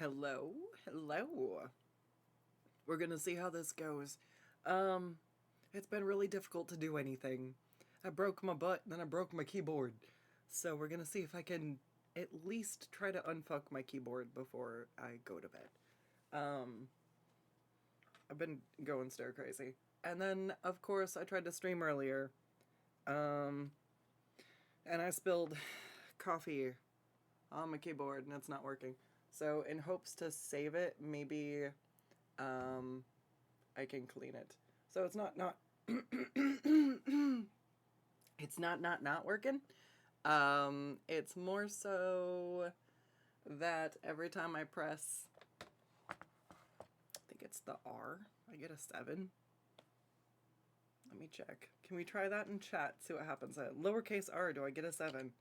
Hello, hello. We're gonna see how this goes. It's been really difficult to do anything. I broke my butt, then I broke my keyboard. So we're gonna see if I can at least try to unfuck my keyboard before I go to bed. Um, I've been going stir crazy. And then, of course, I tried to stream earlier. Um, and I spilled coffee on my keyboard and it's not working. So, in hopes to save it, maybe um, I can clean it. So it's not it's not working. It's more so that every time I press, I think it's the R, I get a 7. Let me check. Can we try that in chat? See what happens. Lowercase r, do I get a 7?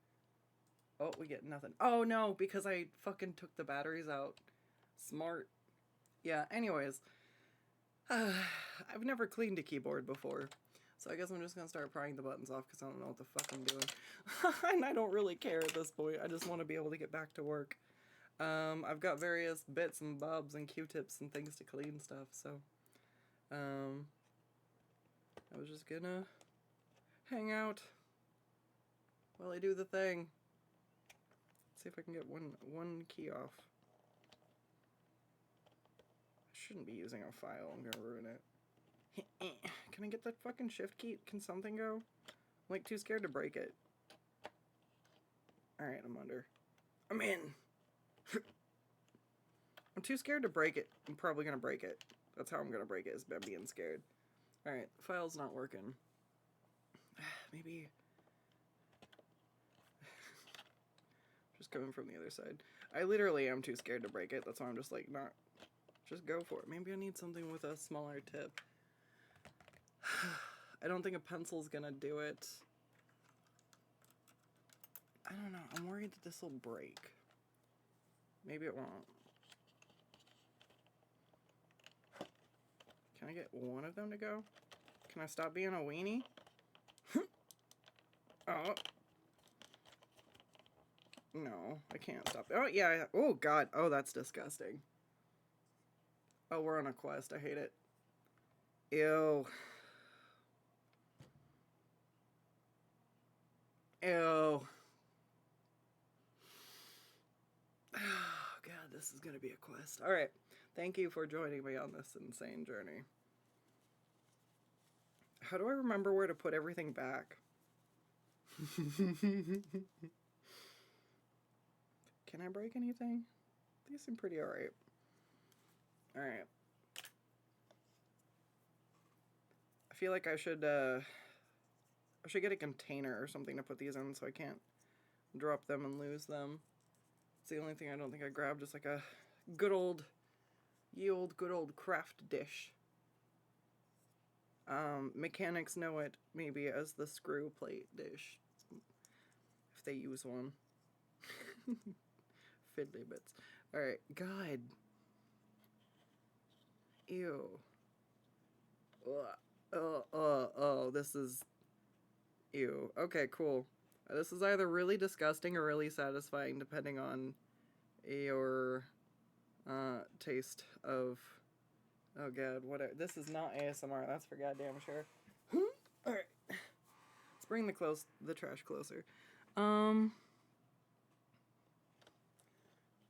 Oh, we get nothing. Oh no, because I fucking took the batteries out. Smart. Yeah, anyways. I've never cleaned a keyboard before. So I guess I'm just gonna start prying the buttons off because I don't know what the fuck I'm doing. And I don't really care at this point. I just want to be able to get back to work. I've got various bits and bobs and Q-tips and things to clean stuff, so I was just gonna hang out while I do the thing. See if I can get one key off. I shouldn't be using a file. I'm gonna ruin it. Can I get that fucking shift key? Can something go? I'm like too scared to break it. Alright, I'm under. I'm in. I'm too scared to break it. I'm probably gonna break it. That's how I'm gonna break it, is by being scared. Alright, the file's not working. Maybe... just coming from the other side. I literally am too scared to break it. That's why I'm just like, not... just go for it. Maybe I need something with a smaller tip. I don't think a pencil's gonna do it. I don't know. I'm worried that this will break. Maybe it won't. Can I get one of them to go? Can I stop being a weenie? Oh. No, I can't stop. Oh, yeah. Oh, God. Oh, that's disgusting. Oh, we're on a quest. I hate it. Ew. Ew. Oh, God, this is going to be a quest. All right. Thank you for joining me on this insane journey. How do I remember where to put everything back? Can I break anything? These seem pretty alright. Alright. I feel like I should get a container or something to put these in so I can't drop them and lose them. It's the only thing I don't think I grabbed, just like a good old craft dish. Mechanics know it maybe as the screw plate dish, if they use one. Fiddly bits. Alright, God. Ew. Oh, this is... ew. Okay, cool. This is either really disgusting or really satisfying, depending on your taste of... oh, God, whatever. This is not ASMR, that's for goddamn sure. Alright. Let's bring the trash closer.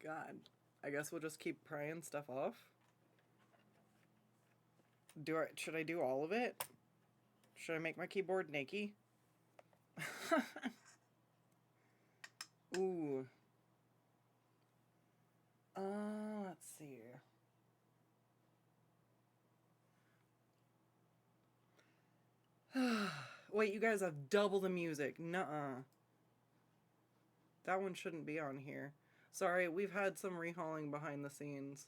God. I guess we'll just keep prying stuff off. Should I do all of it? Should I make my keyboard naked? Ooh. Let's see. Wait, you guys have double the music. Nuh-uh. That one shouldn't be on here. Sorry, we've had some rehauling behind the scenes.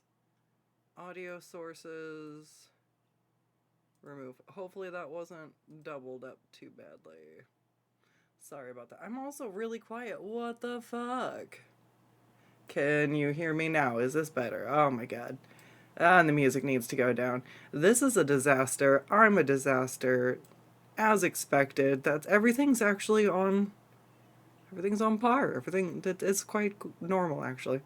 Audio sources... remove. Hopefully that wasn't doubled up too badly. Sorry about that. I'm also really quiet. What the fuck? Can you hear me now? Is this better? Oh my God. And the music needs to go down. This is a disaster. I'm a disaster. As expected. Everything's actually on... everything's on par. Everything that is quite normal, actually.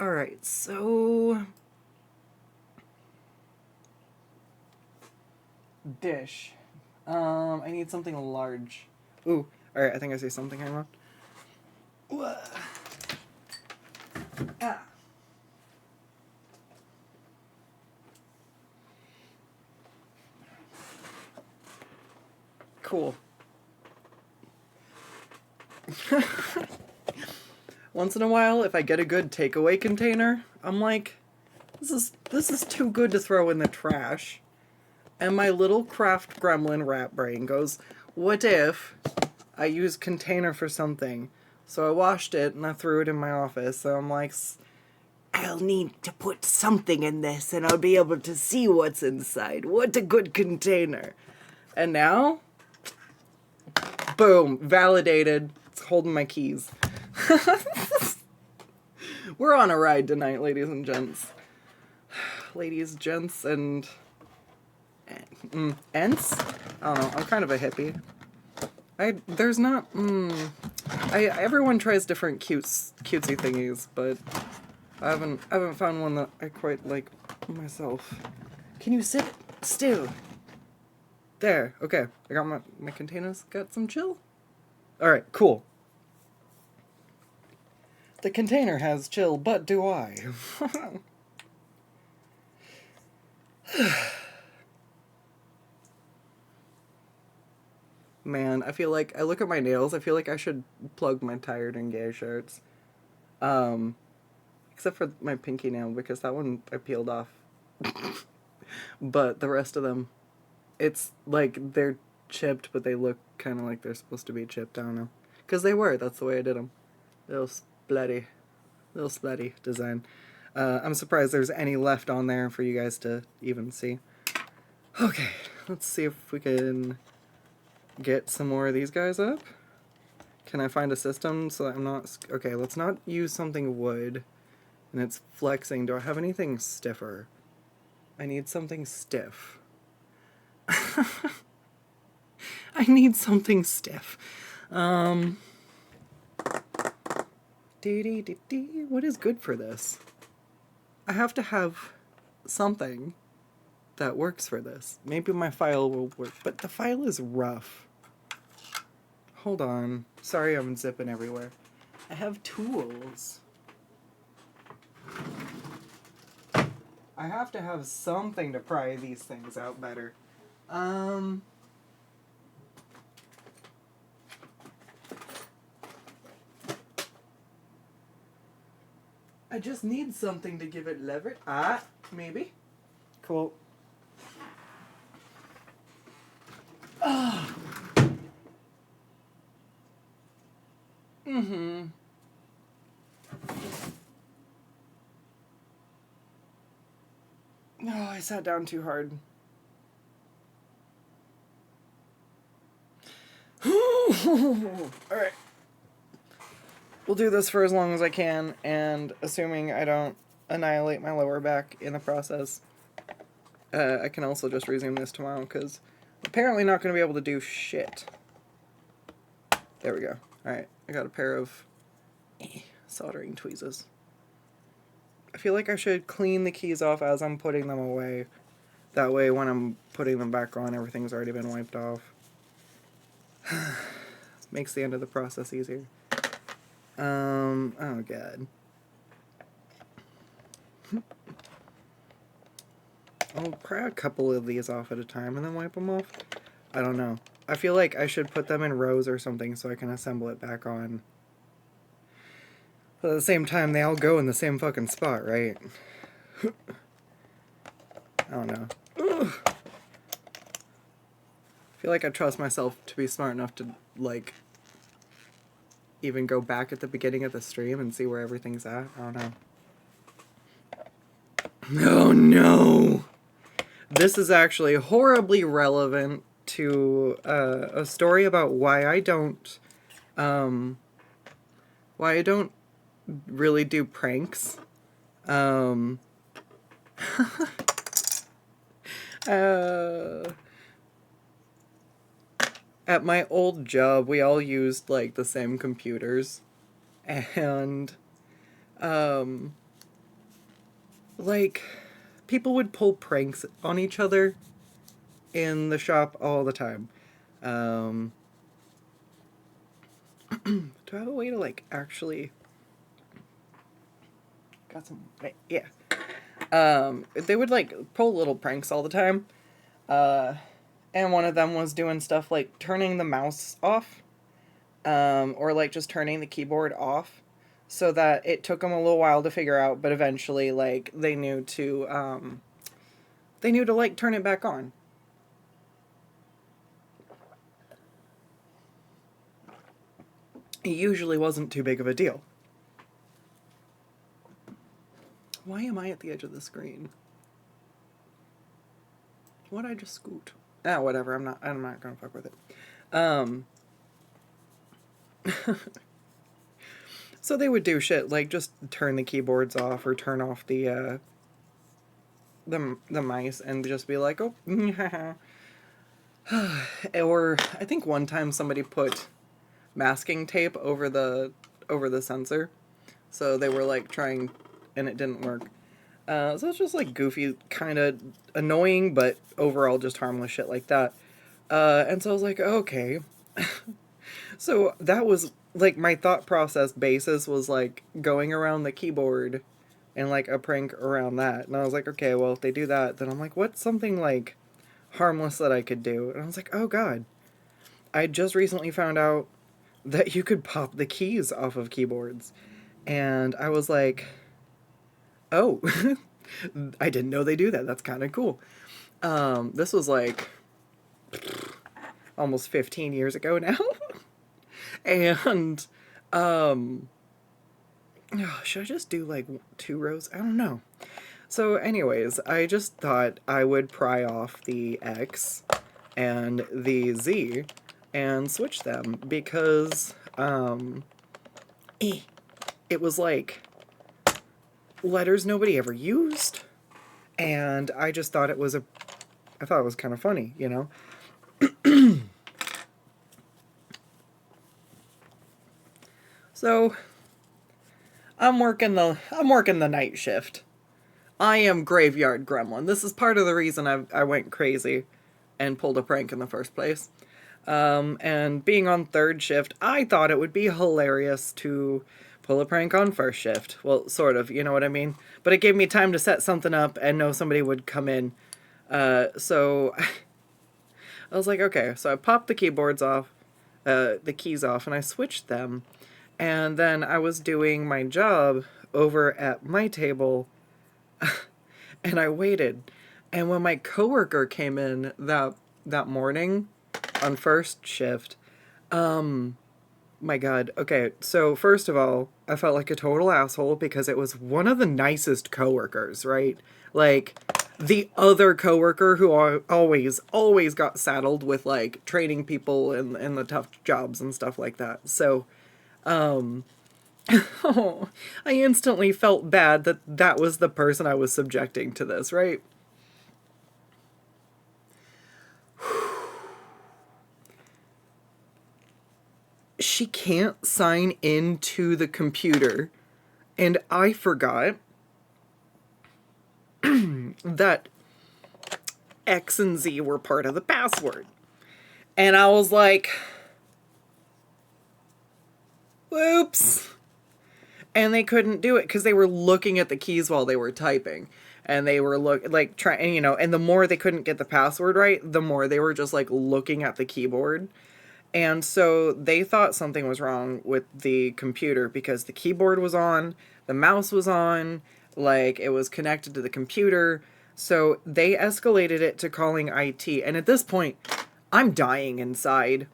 Alright, so... dish. I need something large. Ooh, alright, I think I see something. Hang on. Ah. Cool. Once in a while, if I get a good takeaway container, I'm like, this is too good to throw in the trash. And my little craft gremlin rat brain goes, what if I use container for something? So I washed it and I threw it in my office. So I'm like, I'll need to put something in this and I'll be able to see what's inside. What a good container. And now, boom, validated. It's holding my keys. We're on a ride tonight, ladies and gents. Ladies, gents, and ents? I don't know. I'm kind of a hippie. There's not. Everyone tries different cutesy thingies, but I haven't found one that I quite like myself. Can you sit still? There. Okay. I got my containers. Got some chill. All right. Cool. The container has chill, but do I? Man, I feel like I look at my nails. I feel like I should plug my tired and gay shirts. Except for my pinky nail because that one I peeled off. But the rest of them, it's like they're chipped, but they look kind of like they're supposed to be chipped. I don't know, because they were. That's the way I did them. Little splatty design. I'm surprised there's any left on there for you guys to even see. Okay, let's see if we can get some more of these guys up. Can I find a system so that I'm not... Okay, let's not use something wood. And it's flexing. Do I have anything stiffer? I need something stiff. I need something stiff. What is good for this? I have to have something that works for this. Maybe my file will work, but the file is rough. Hold on. Sorry I'm zipping everywhere. I have tools. I have to have something to pry these things out better. I just need something to give it leverage. Ah, maybe. Cool. Ah. Mm-hmm. Oh, I sat down too hard. Alright. We'll do this for as long as I can, and assuming I don't annihilate my lower back in the process, I can also just resume this tomorrow, because apparently not going to be able to do shit. There we go. Alright, I got a pair of soldering tweezers. I feel like I should clean the keys off as I'm putting them away. That way when I'm putting them back on, everything's already been wiped off. Makes the end of the process easier. Oh god. I'll pry a couple of these off at a time and then wipe them off. I don't know. I feel like I should put them in rows or something so I can assemble it back on. But at the same time, they all go in the same fucking spot, right? I don't know. Ugh. I feel like I trust myself to be smart enough to, like, even go back at the beginning of the stream and see where everything's at. I don't know. Oh no! This is actually horribly relevant to a story about why I don't really do pranks. At my old job, we all used, like, the same computers, and, like, people would pull pranks on each other in the shop all the time. Do I have a way to, like, actually... Got some... Yeah. They would, like, pull little pranks all the time. And one of them was doing stuff like turning the mouse off. Or, like, just turning the keyboard off. So that it took them a little while to figure out, but eventually, like, they knew to, like, turn it back on. It usually wasn't too big of a deal. Why am I at the edge of the screen? What'd I just scoot? Ah, whatever. I'm not gonna fuck with it. So they would do shit like just turn the keyboards off or turn off the mice and just be like, oh, or I think one time somebody put masking tape over the sensor, so they were like trying, and it didn't work. So it's just like goofy, kind of annoying, but overall just harmless shit like that. And so I was like, okay. So that was like my thought process basis was like going around the keyboard and like a prank around that. And I was like, okay, well, if they do that, then I'm like, what's something like harmless that I could do? And I was like, oh God, I just recently found out that you could pop the keys off of keyboards. And I was like, oh, I didn't know they do that. That's kind of cool. This was like almost 15 years ago now. And, should I just do like 2 rows? I don't know. So anyways, I just thought I would pry off the X and the Z and switch them because, it was like letters nobody ever used. And I just thought it was I thought it was kind of funny, you know? So I'm working the night shift. I am graveyard gremlin. This is part of the reason I went crazy and pulled a prank in the first place. And being on third shift, I thought it would be hilarious to pull a prank on first shift. Well, sort of, you know what I mean? But it gave me time to set something up and know somebody would come in. So I was like, okay. So I popped the keyboards off, the keys off, and I switched them. And then I was doing my job over at my table, and I waited. And when my coworker came in that morning on first shift, my God. Okay, so first of all, I felt like a total asshole because it was one of the nicest coworkers, right? Like, the other coworker who always got saddled with, like, training people in the tough jobs and stuff like that. So, oh, I instantly felt bad that was the person I was subjecting to this, right? She can't sign into the computer, and I forgot that X and Z were part of the password. And I was like, whoops. And they couldn't do it because they were looking at the keys while they were typing. And they were trying, you know, and the more they couldn't get the password right, the more they were just like looking at the keyboard. And so they thought something was wrong with the computer because the keyboard was on, the mouse was on, like it was connected to the computer. So they escalated it to calling IT. And at this point, I'm dying inside.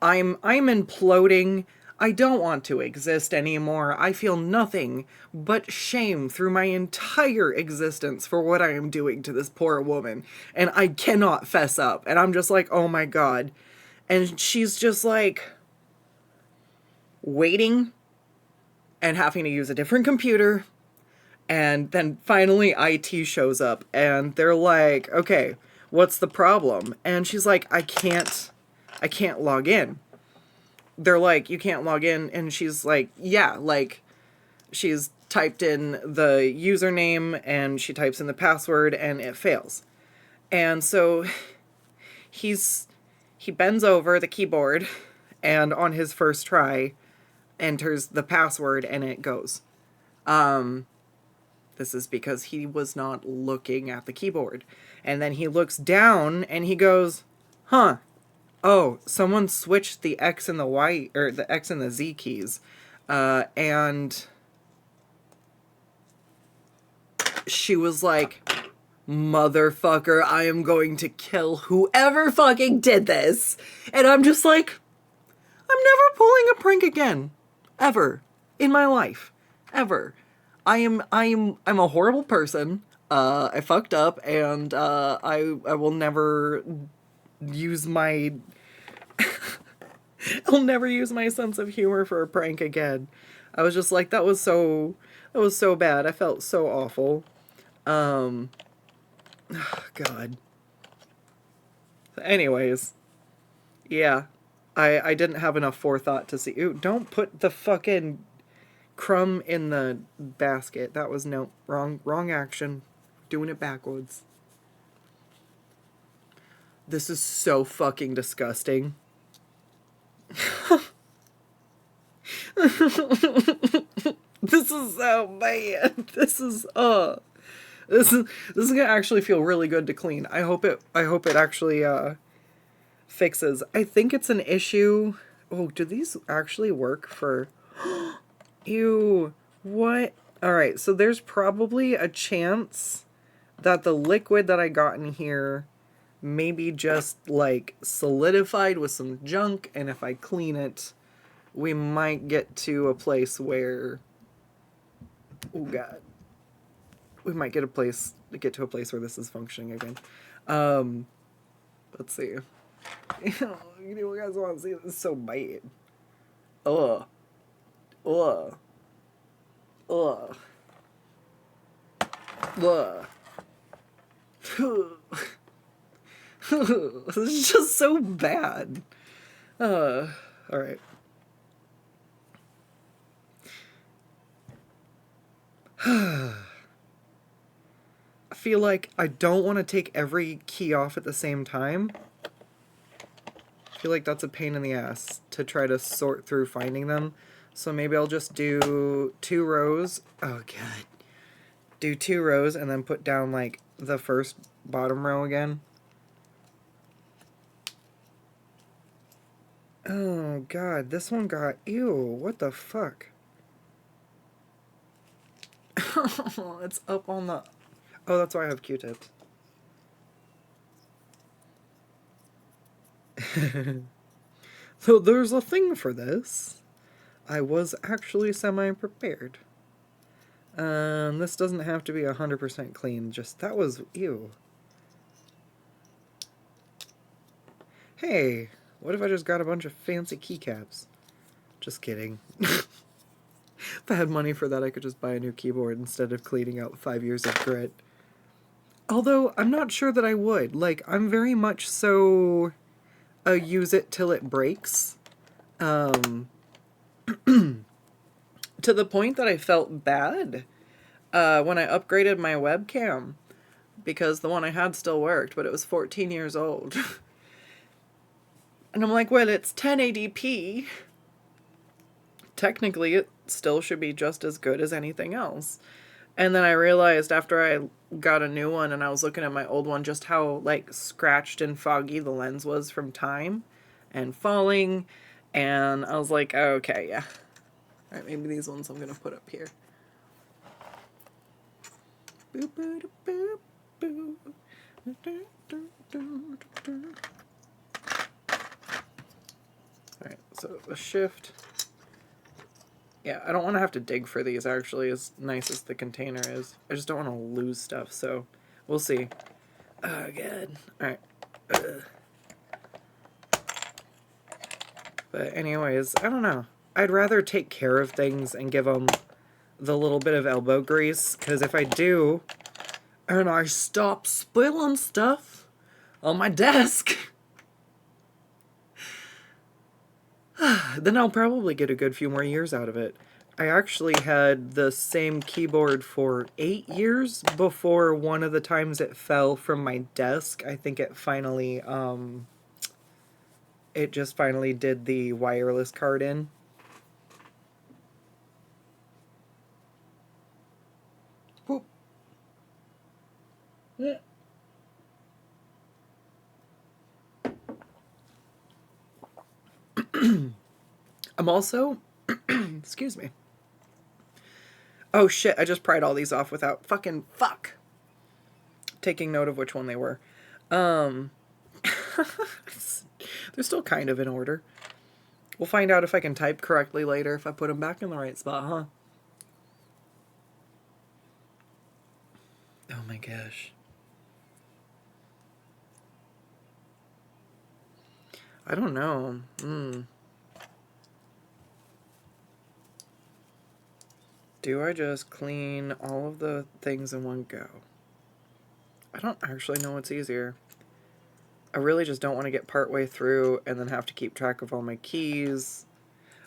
I'm imploding. I don't want to exist anymore. I feel nothing but shame through my entire existence for what I am doing to this poor woman. And I cannot fess up. And I'm just like, oh my God. And she's just like waiting and having to use a different computer. And then finally IT shows up and they're like, okay, what's the problem? And she's like, I can't log in. They're like, you can't log in. And she's like, yeah, like she's typed in the username and she types in the password and it fails. And so he bends over the keyboard and on his first try enters the password and it goes. This is because he was not looking at the keyboard. And then he looks down and he goes, huh, oh, someone switched the X and the Y, or the X and the Z keys. And she was like, motherfucker, I am going to kill whoever fucking did this. And I'm just like, I'm never pulling a prank again. Ever. In my life. Ever. I'm a horrible person. I fucked up, and I will never use my I'll never use my sense of humor for a prank again. I was just like, that was so bad. I felt so awful. God. Anyways, yeah, I didn't have enough forethought to see. Ooh, don't put the fucking crumb in the basket. That was wrong action. Doing it backwards. This is so fucking disgusting. This is so bad. This is gonna actually feel really good to clean. I hope it actually fixes. I think it's an issue. Oh, do these actually work for ew, what? Alright, so there's probably a chance that the liquid that I got in here maybe just like solidified with some junk, and if I clean it, we might get to a place where, oh god, we might get to a place where this is functioning again. Let's see. You guys want to see this? Is so bad. Ugh. Ugh. Ugh. Ugh. This is just so bad. Alright. I feel like I don't want to take every key off at the same time. I feel like that's a pain in the ass to try to sort through finding them. So maybe I'll just do 2 rows. Oh god. Do 2 rows and then put down like the first bottom row again. Oh god, this one got, ew, what the fuck? It's up on the, oh, that's why I have Q-tips. So there's a thing for this. I was actually semi-prepared. This doesn't have to be 100% clean, just, that was, ew. Hey, what if I just got a bunch of fancy keycaps? Just kidding. If I had money for that, I could just buy a new keyboard instead of cleaning out 5 years of grit. Although, I'm not sure that I would. Like, I'm very much so a use it till it breaks. To the point that I felt bad when I upgraded my webcam. Because the one I had still worked, but it was 14 years old. And I'm like, well, it's 1080p. Technically, it still should be just as good as anything else. And then I realized after I got a new one and I was looking at my old one just how, like, scratched and foggy the lens was from time and falling. And I was like, oh, okay, yeah. Alright, maybe these ones I'm going to put up here. Alright, so the shift. Yeah, I don't want to have to dig for these, actually, as nice as the container is. I just don't want to lose stuff, so we'll see. Oh, God. Alright. But anyways, I don't know. I'd rather take care of things and give them the little bit of elbow grease, because if I do, and I stop spilling stuff on my desk, then I'll probably get a good few more years out of it. I actually had the same keyboard for 8 years before one of the times it fell from my desk. I think it finally, it just finally did the wireless card in. Whoop. Yeah. I'm also, excuse me. Oh shit, I just pried all these off without taking note of which one they were. They're still kind of in order. We'll find out if I can type correctly later if I put them back in the right spot, huh? Oh my gosh. I don't know. Do I just clean all of the things in one go? I don't actually know what's easier. I really just don't want to get partway through and then have to keep track of all my keys.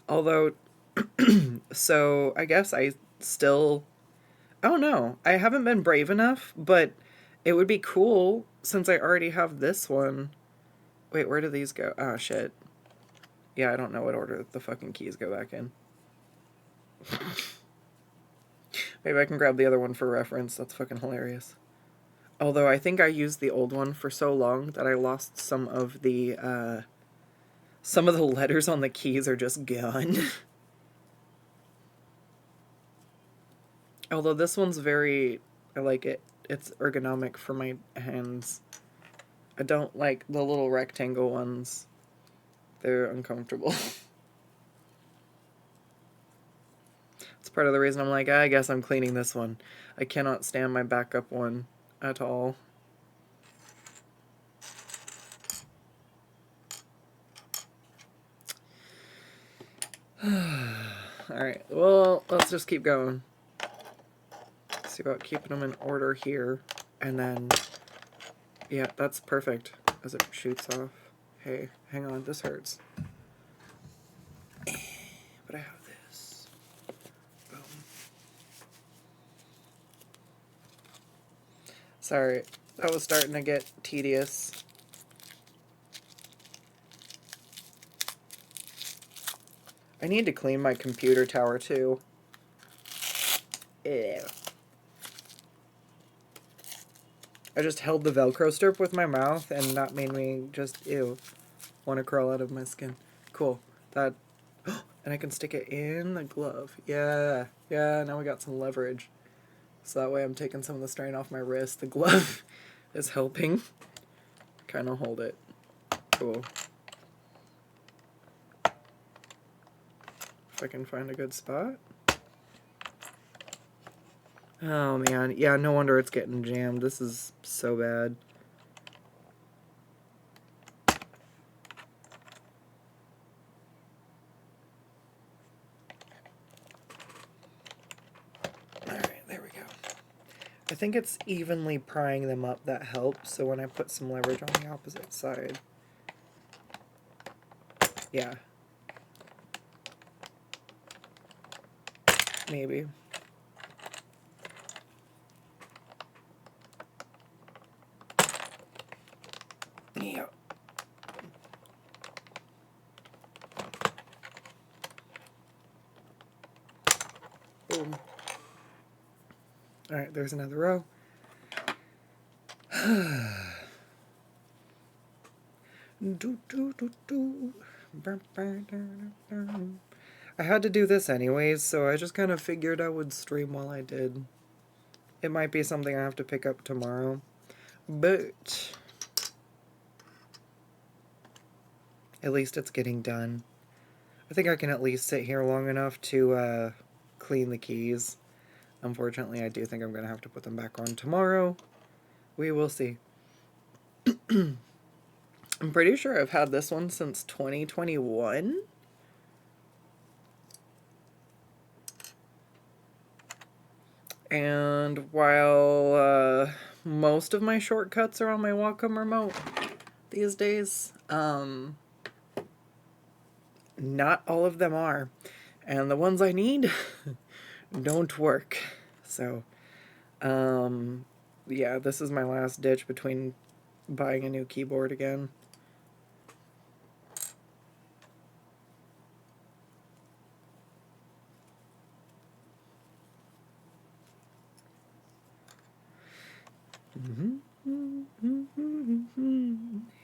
Although, so I guess I still, I don't know. I haven't been brave enough, but it would be cool since I already have this one. Wait, where do these go? Oh, shit. Yeah, I don't know what order the fucking keys go back in. Maybe I can grab the other one for reference. That's fucking hilarious. Although I think I used the old one for so long that I lost some of the letters on the keys are just gone. Although this one's very, I like it. It's ergonomic for my hands. I don't like the little rectangle ones. They're uncomfortable. It's part of the reason I'm like, I guess I'm cleaning this one. I cannot stand my backup one at all. Alright, well, let's just keep going. See about keeping them in order here. And then, yeah, that's perfect as it shoots off. Hey, hang on, this hurts. But I have this. Boom. Sorry, that was starting to get tedious. I need to clean my computer tower too. Ew. I just held the Velcro strip with my mouth and that made me just, ew, want to crawl out of my skin. Cool. That, and I can stick it in the glove. Yeah, yeah, now we got some leverage. So that way I'm taking some of the strain off my wrist. The glove is helping kind of hold it. Cool. If I can find a good spot. Oh man, yeah, no wonder it's getting jammed. This is so bad. Alright, there we go. I think it's evenly prying them up that helps, so when I put some leverage on the opposite side. Yeah. Maybe. Yeah. Boom. Alright, there's another row. I had to do this anyways, so I just kind of figured I would stream while I did. It might be something I have to pick up tomorrow, but at least it's getting done. I think I can at least sit here long enough to clean the keys. Unfortunately, I do think I'm going to have to put them back on tomorrow. We will see. I'm pretty sure I've had this one since 2021. And while most of my shortcuts are on my Wacom remote these days, not all of them are. And the ones I need don't work. So, yeah, this is my last ditch between buying a new keyboard again.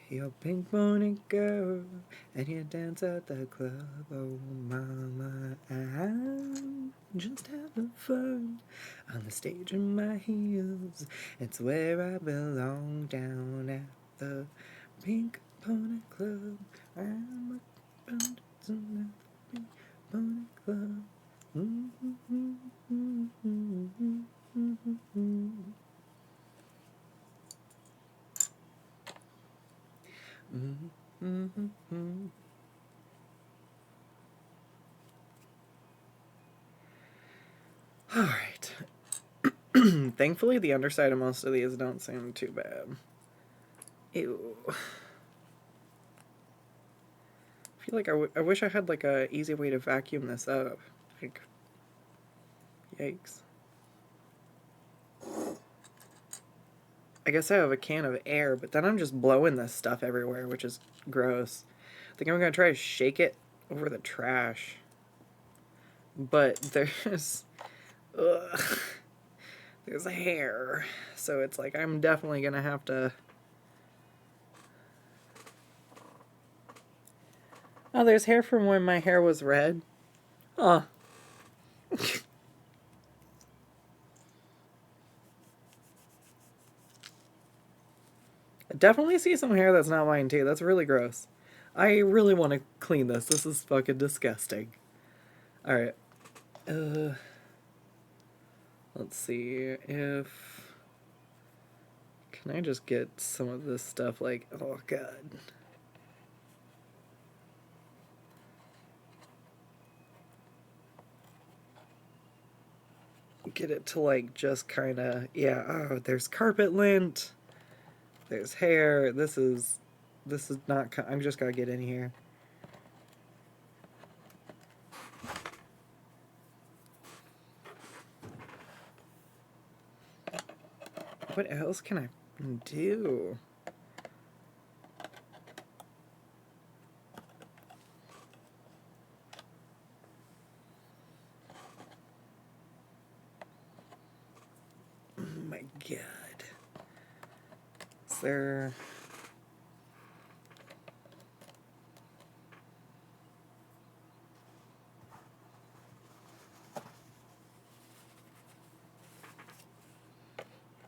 Your pink pony girl, and you dance at the club. Oh, mama, I'm just having fun on the stage in my heels. It's where I belong, down at the Pink Pony Club. I'm a dancing at the Pink Pony Club. All right. Thankfully, the underside of most of these don't seem too bad. Ew. I feel like I wish I had like a easy way to vacuum this up. Like, yikes. I guess I have a can of air, but then I'm just blowing this stuff everywhere, which is gross. I think I'm gonna try to shake it over the trash. But there's... Ugh. There's hair. So it's like I'm definitely gonna have to... Oh, there's hair from when my hair was red. Oh. I definitely see some hair that's not mine too. That's really gross. I really want to clean this. This is fucking disgusting. Alright. Let's see if... Can I just get some of this stuff like... Oh, God. Get it to like just kind of... Yeah, oh, there's carpet lint. There's hair. This is not... I'm just gotta get in here. What else can I do? Oh my God. Is there...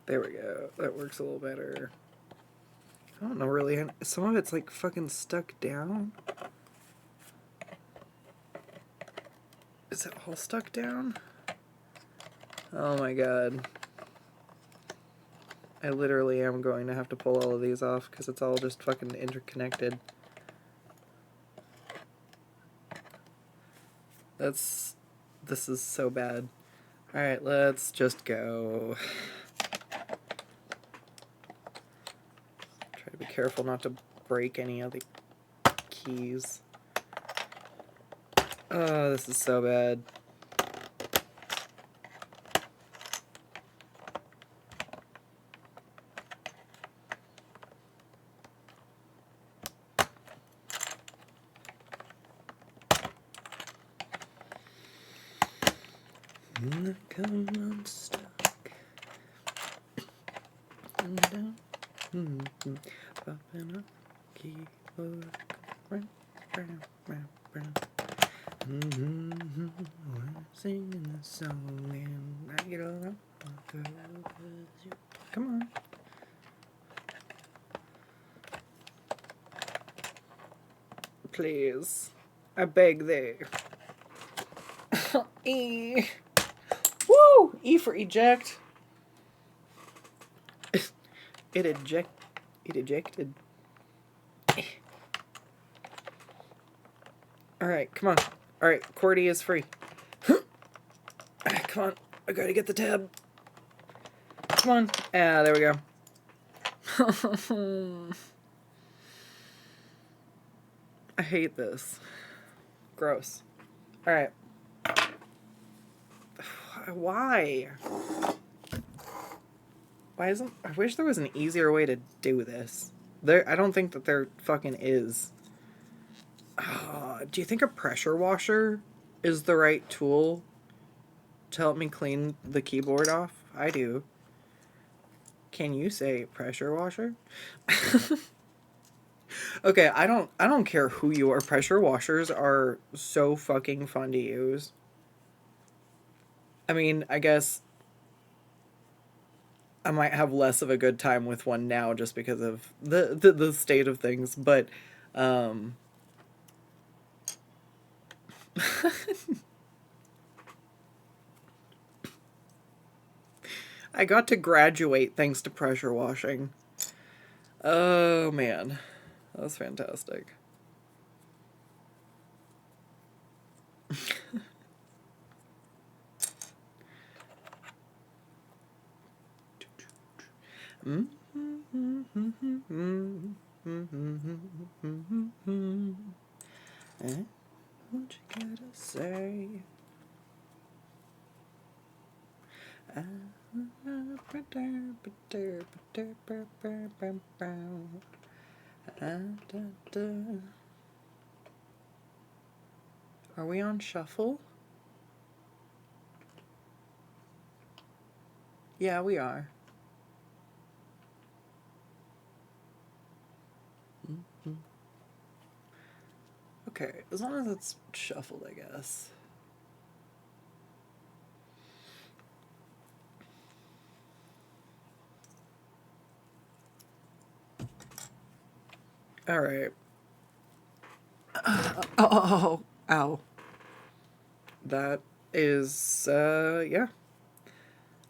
There we go. That works a little better. I don't know really. Some of it's like fucking stuck down. Is it all stuck down? Oh my God. I literally am going to have to pull all of these off because it's all just fucking interconnected. This is so bad. Alright, let's just go. Try to be careful not to break any of the keys. Oh, this is so bad. Come on, stuck. And down. Popping up keyboard. Singing the song and I get all up. Come on. Please. I beg thee. E. Woo! E for eject. It ejected. Alright, come on. Alright, QWERTY is free. Come on. I gotta get the tab. Come on. Ah, there we go. I hate this. Gross. Alright. Why? Why isn't... I wish there was an easier way to do this. I don't think that there fucking is. Do you think a pressure washer is the right tool to help me clean the keyboard off? I do. Can you say pressure washer? Okay, I don't care who you are. Pressure washers are so fucking fun to use. I mean, I guess I might have less of a good time with one now just because of the state of things, but I got to graduate thanks to pressure washing. Oh man, that was fantastic. What you gotta say? Are we on shuffle? Yeah, we are. Okay, as long as it's shuffled, I guess. All right. Oh, ow. That is, yeah.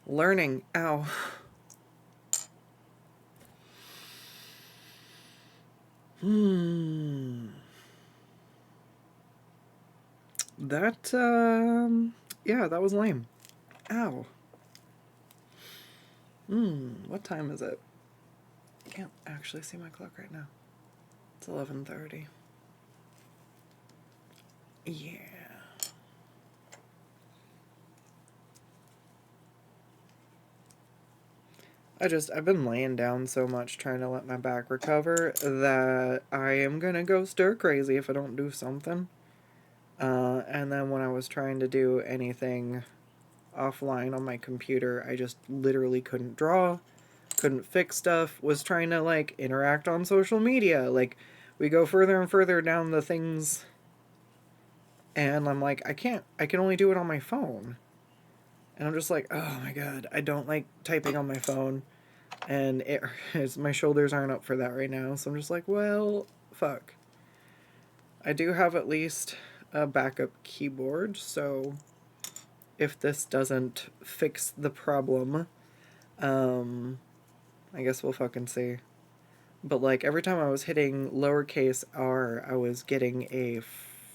Learning. Ow. That, yeah, that was lame. Ow. What time is it? I can't actually see my clock right now. It's 11:30. Yeah. I've been laying down so much trying to let my back recover that I am gonna go stir crazy if I don't do something. And then when I was trying to do anything offline on my computer, I just literally couldn't draw, couldn't fix stuff, was trying to, like, interact on social media. Like, we go further and further down the things, and I'm like, I can only do it on my phone. And I'm just like, oh my god, I don't like typing on my phone. And my shoulders aren't up for that right now. So I'm just like, well, fuck. I do have at least a backup keyboard, so if this doesn't fix the problem, I guess we'll fucking see. But, like, every time I was hitting lowercase r, I was getting a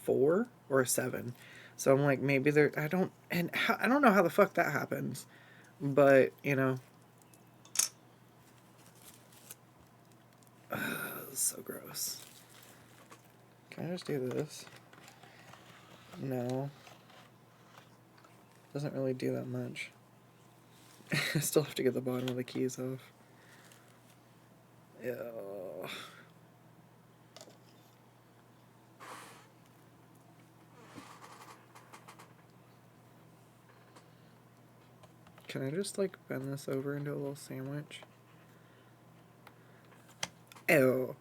4 or a 7. So I'm like, maybe I don't know how the fuck that happens. But, you know. So gross. Can I just do this? No. Doesn't really do that much. I still have to get the bottom of the keys off. Ew. Can I just, like, bend this over into a little sandwich? Ew.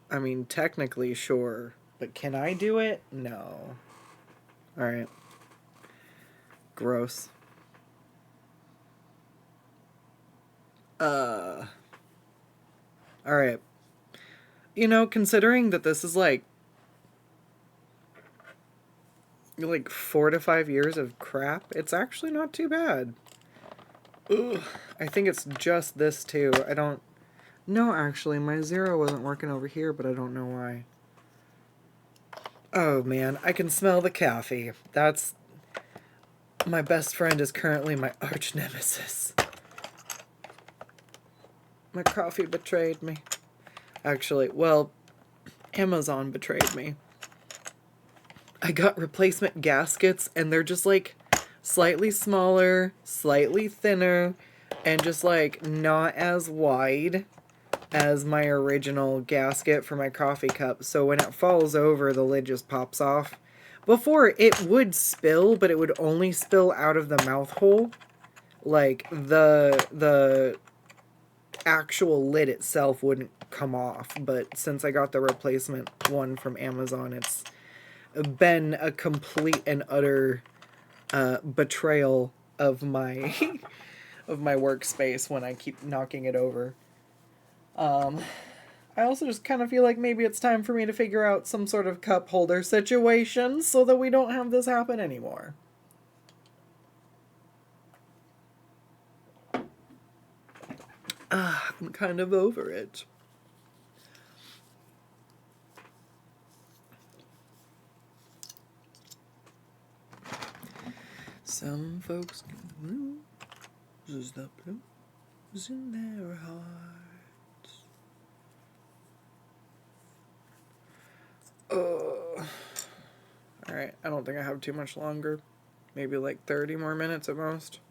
I mean, technically, sure. But can I do it? No. Alright. Gross. Alright. You know, considering that this is like 4 to 5 years of crap, it's actually not too bad. Ugh. I think it's just this too. I don't... No, actually, my 0 wasn't working over here, but I don't know why. Oh, man, I can smell the coffee. That's... My best friend is currently my arch nemesis. My coffee betrayed me. Actually, well, Amazon betrayed me. I got replacement gaskets, and they're just, like, slightly smaller, slightly thinner, and just like not as wide as my original gasket for my coffee cup. So when it falls over, the lid just pops off. Before, it would spill, but it would only spill out of the mouth hole. Like, the actual lid itself wouldn't come off. But since I got the replacement one from Amazon, it's been a complete and utter betrayal of my of my workspace when I keep knocking it over. I also just kind of feel like maybe it's time for me to figure out some sort of cup holder situation so that we don't have this happen anymore. I'm kind of over it. Some folks get the blues, the blues in their hearts. Alright, I don't think I have too much longer. Maybe like 30 more minutes at most.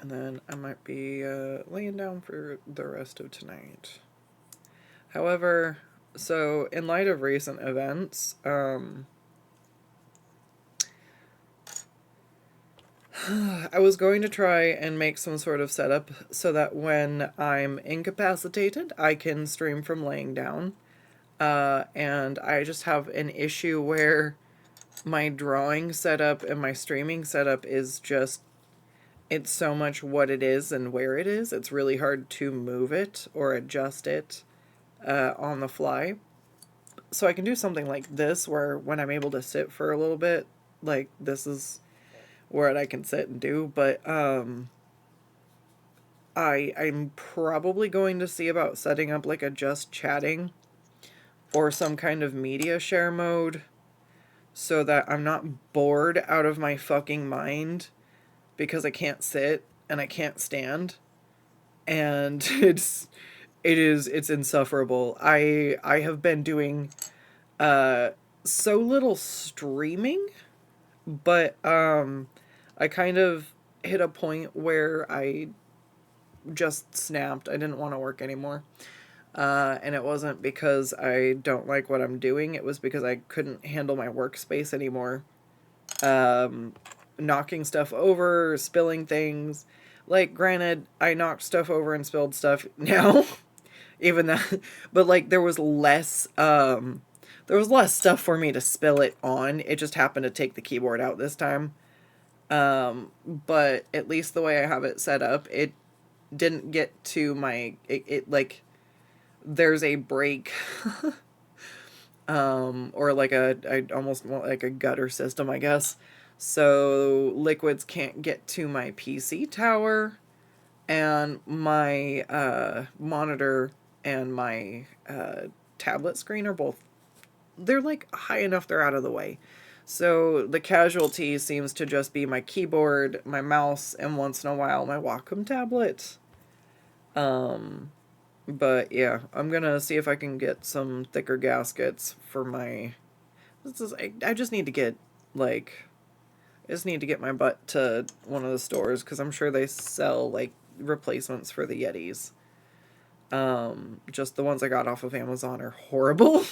And then I might be laying down for the rest of tonight. However, so in light of recent events, I was going to try and make some sort of setup so that when I'm incapacitated, I can stream from laying down. And I just have an issue where my drawing setup and my streaming setup is just, it's so much what it is and where it is. It's really hard to move it or adjust it on the fly. So I can do something like this where when I'm able to sit for a little bit, like this is where I can sit and do, but I'm probably going to see about setting up like a just chatting or some kind of media share mode so that I'm not bored out of my fucking mind because I can't sit and I can't stand, and it's insufferable. I have been doing so little streaming, but I kind of hit a point where I just snapped. I didn't want to work anymore. And it wasn't because I don't like what I'm doing. It was because I couldn't handle my workspace anymore. Knocking stuff over, spilling things. Like, granted, I knocked stuff over and spilled stuff now. Even that. But, like, there was less stuff for me to spill it on. It just happened to take the keyboard out this time. But at least the way I have it set up, it didn't get to my, it like, there's a break, or like I almost want like a gutter system, I guess. So liquids can't get to my PC tower, and my, monitor and my, tablet screen are both, they're like high enough they're out of the way. So the casualty seems to just be my keyboard, my mouse, and once in a while my Wacom tablet. But yeah, I'm gonna see if I can get some thicker gaskets for my... I just need to get, like... I just need to get my butt to one of the stores, because I'm sure they sell, like, replacements for the Yetis. Just the ones I got off of Amazon are horrible.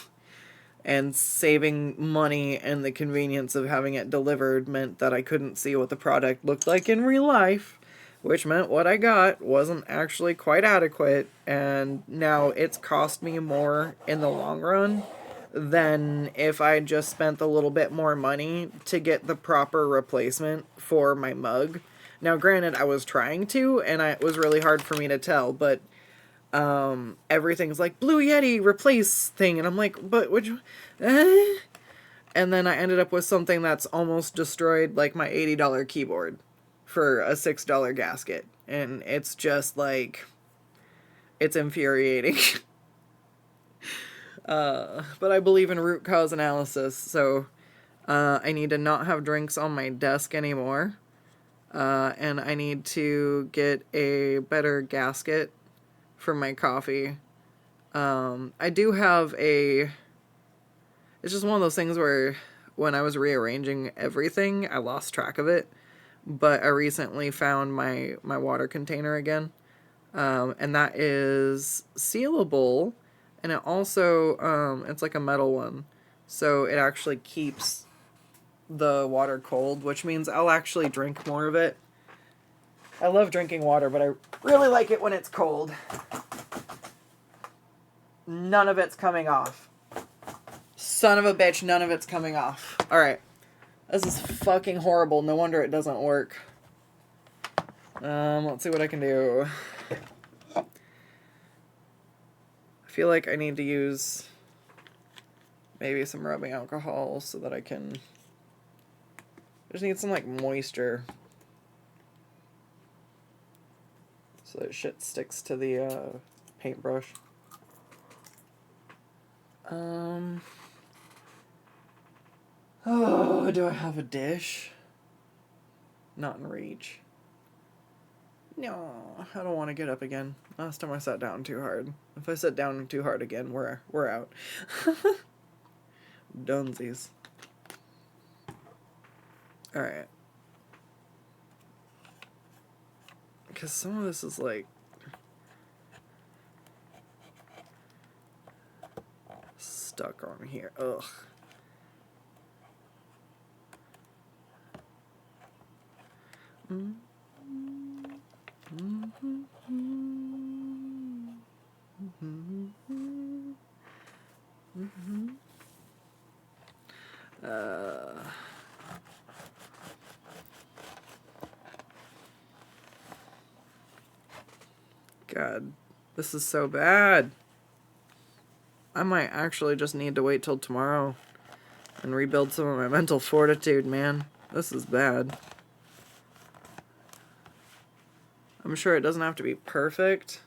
And saving money and the convenience of having it delivered meant that I couldn't see what the product looked like in real life, which meant what I got wasn't actually quite adequate, and now it's cost me more in the long run than if I just spent a little bit more money to get the proper replacement for my mug. Now, granted, I was trying to, and it was really hard for me to tell, but everything's like Blue Yeti replace thing, and I'm like, but would you and then I ended up with something that's almost destroyed like my $80 keyboard for a $6 gasket, and it's just like, it's infuriating. But I believe in root cause analysis, so I need to not have drinks on my desk anymore, and I need to get a better gasket for my coffee. I do have a... It's just one of those things where when I was rearranging everything, I lost track of it. But I recently found my water container again. And that is sealable, and it also, it's like a metal one. So it actually keeps the water cold, which means I'll actually drink more of it. I love drinking water, but I really like it when it's cold. None of it's coming off. Son of a bitch, none of it's coming off. Alright. This is fucking horrible. No wonder it doesn't work. Let's see what I can do. I feel like I need to use maybe some rubbing alcohol so that I can... I just need some, like, moisture. So that shit sticks to the, paintbrush. Oh, do I have a dish? Not in reach. No, I don't want to get up again. Last time I sat down too hard. If I sit down too hard again, we're out. Dunsies. Alright. Because some of this is like... stuck on here. Ugh. God, this is so bad. I might actually just need to wait till tomorrow and rebuild some of my mental fortitude, man. This is bad. I'm sure it doesn't have to be perfect.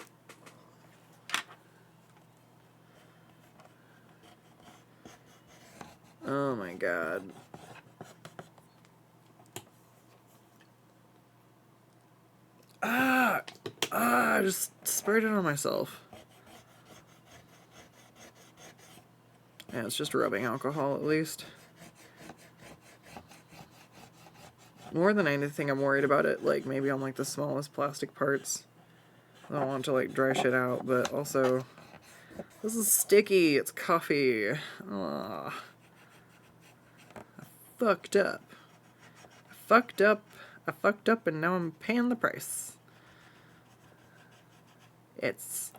Oh my god. I just sprayed it on myself. Yeah, it's just rubbing alcohol at least. More than anything, I'm worried about it, like, maybe on, like, the smallest plastic parts. I don't want to, like, dry shit out, but also... This is sticky. It's coffee. Ugh. I fucked up. I fucked up, and now I'm paying the price. It's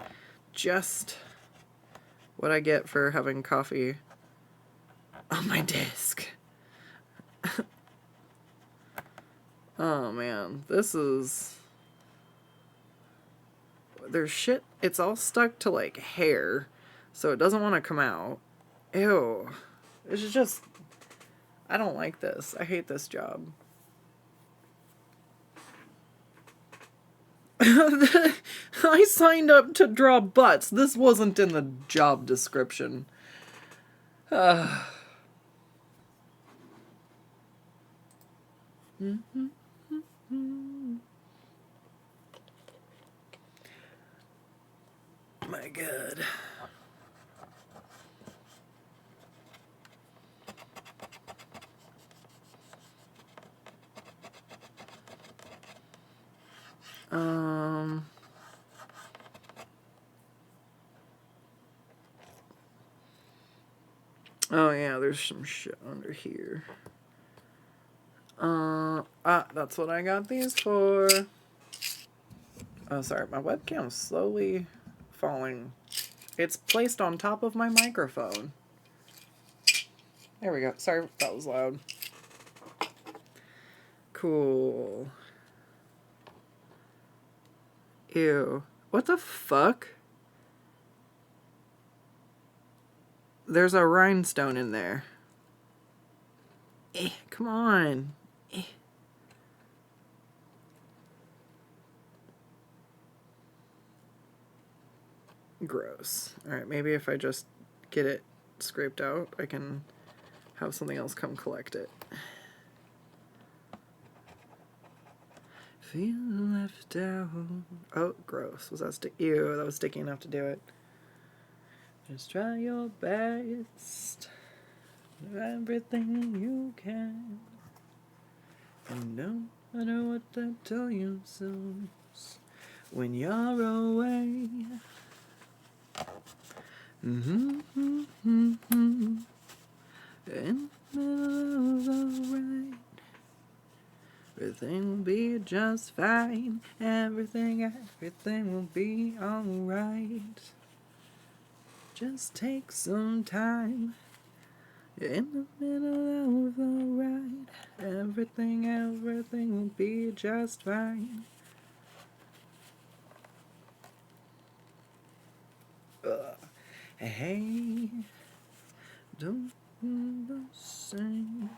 just what I get for having coffee on my desk. Oh man, this is... There's shit, it's all stuck to like hair, so it doesn't want to come out. Ew. It's just... I don't like this. I hate this job. I signed up to draw butts. This wasn't in the job description. My God. Oh yeah, there's some shit under here. That's what I got these for. Oh, sorry, my webcam's slowly falling. It's placed on top of my microphone. There we go. Sorry if that was loud. Cool. Ew. What the fuck? There's a rhinestone in there. Come on. Gross. Alright, maybe if I just get it scraped out, I can have something else come collect it. Feel left out. Oh, gross. Was that ew, that was sticky enough to do it. Just try your best. everything you can. And no matter what they tell you soon, when you're away. In the middle of the rain, everything will be just fine. Everything will be alright. Just take some time. In the middle of the ride, everything will be just fine. Hey, don't sing.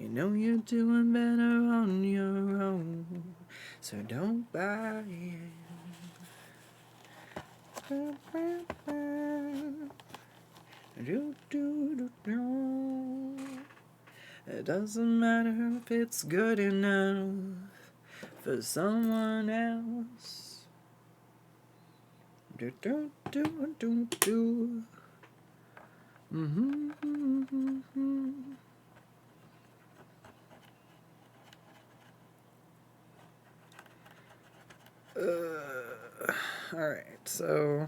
You know you're doing better on your own, so don't buy it. It doesn't matter if it's good enough for someone else. Alright, so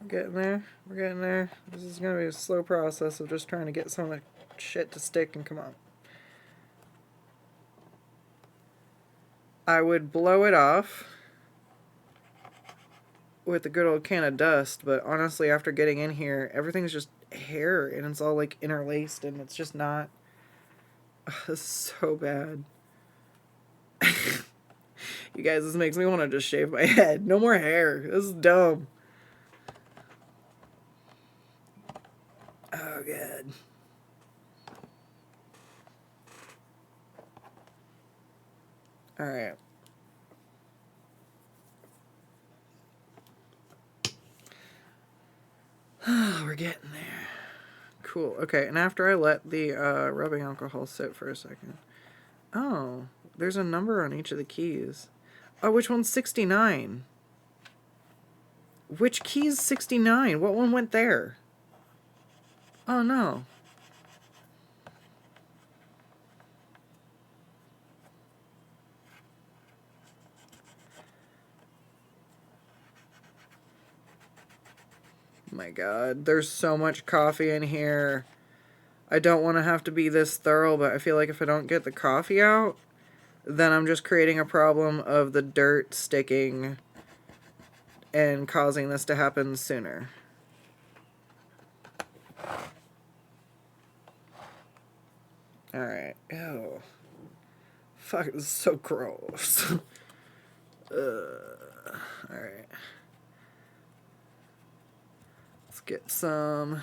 we're getting there. We're getting there. This is going to be a slow process of just trying to get some of the shit to stick and come on. I would blow it off with a good old can of dust, but honestly, after getting in here, everything's just hair, and it's all, like, interlaced, and it's just not... This is so bad. You guys, this makes me want to just shave my head. No more hair. This is dumb. Oh, God. Alright. We're getting there. Cool. Okay, and after I let the rubbing alcohol sit for a second. Oh, there's a number on each of the keys. Oh, which one's 69? Which key's 69? What one went there? Oh, no. My God, there's so much coffee in here. I don't want to have to be this thorough, but I feel like if I don't get the coffee out, then I'm just creating a problem of the dirt sticking and causing this to happen sooner. Alright. Ew. Fuck, this is so gross. Alright. Let's get some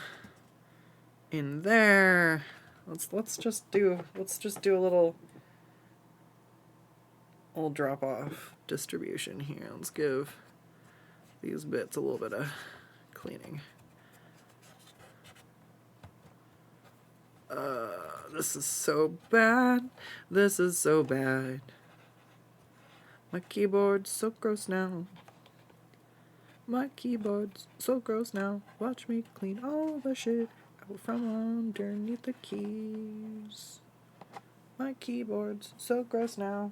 in there. Let's just do a little drop off distribution here. Let's give these bits a little bit of cleaning. This is so bad. This is so bad. My keyboard's so gross now. My keyboard's so gross now. Watch me clean all the shit out from underneath the keys. My keyboard's so gross now.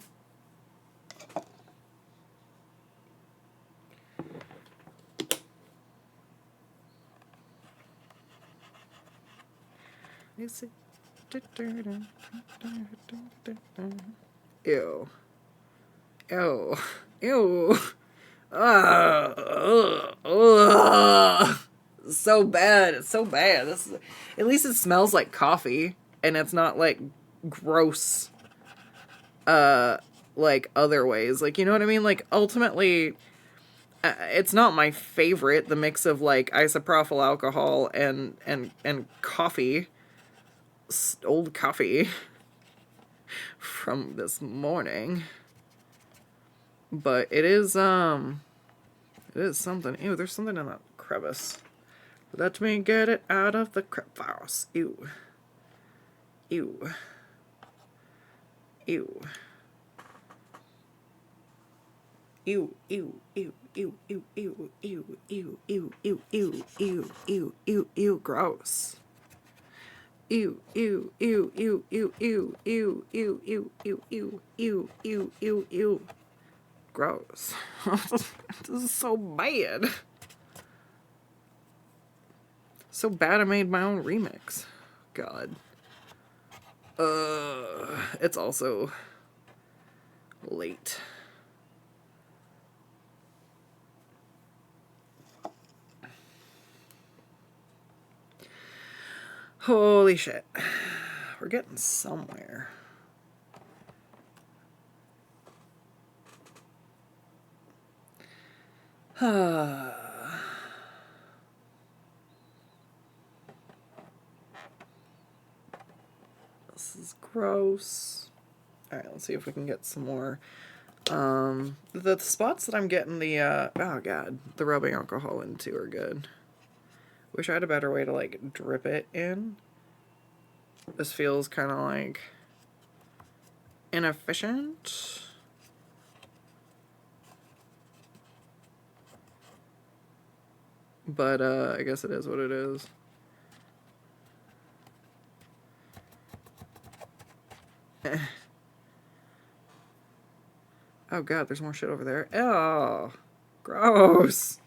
Ew. Ew. Ew. So bad. It's so bad. This is, at least it smells like coffee, and it's not like gross. Like other ways. Like, you know what I mean? Like, ultimately, it's not my favorite. The mix of like isopropyl alcohol and coffee, old coffee from this morning. But it is something. Ew, there's something in that crevice. Let me get it out of the crevice. Ew. Ew. Ew. Ew, ew, ew, ew, ew, ew, ew, ew, ew, ew, ew, ew, ew, ew, ew, gross. Ew, ew, ew, ew, ew, ew, ew, ew, ew, ew, ew, ew, ew, ew, ew. Gross. This is so bad. So bad I made my own remix. God. It's also late. Holy shit. We're getting somewhere. This is gross. Alright, let's see if we can get some more. The spots that I'm getting the, oh god, the rubbing alcohol into are good. Wish I had a better way to, like, drip it in. This feels kind of, like, inefficient. But, I guess it is what it is. Oh god, there's more shit over there. Oh, gross.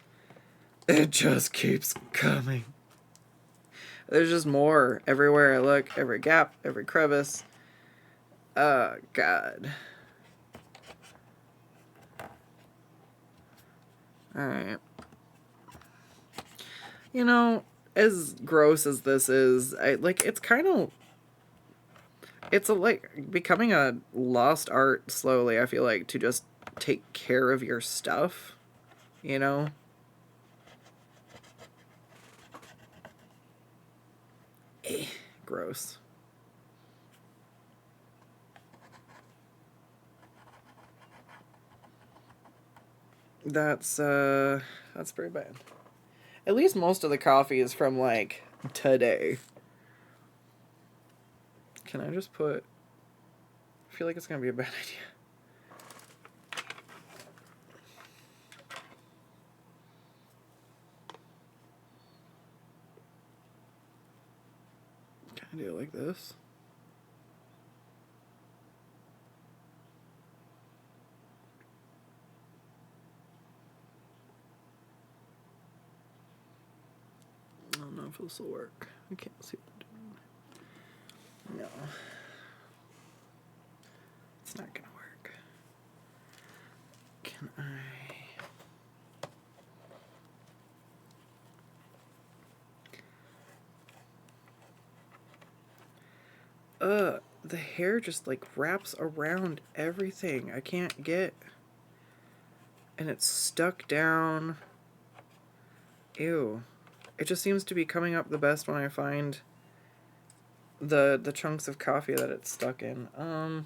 It just keeps coming. There's just more everywhere I look, every gap, every crevice. Oh god. Alright. You know, as gross as this is, it's kind of, it's like becoming a lost art slowly, I feel like, to just take care of your stuff, you know? Gross. That's pretty bad. At least most of the coffee is from, like, today. Can I just put... I feel like it's gonna be a bad idea. Can I do it like this? I don't know if this will work. I can't see what I'm doing. No. It's not gonna work. Can I... The hair just, like, wraps around everything. I can't get... And it's stuck down. Ew. It just seems to be coming up the best when I find the chunks of coffee that it's stuck in. I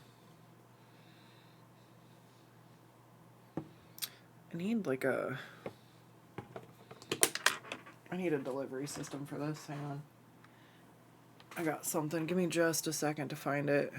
need, like, I need a delivery system for this. Hang on. I got something. Give me just a second to find it.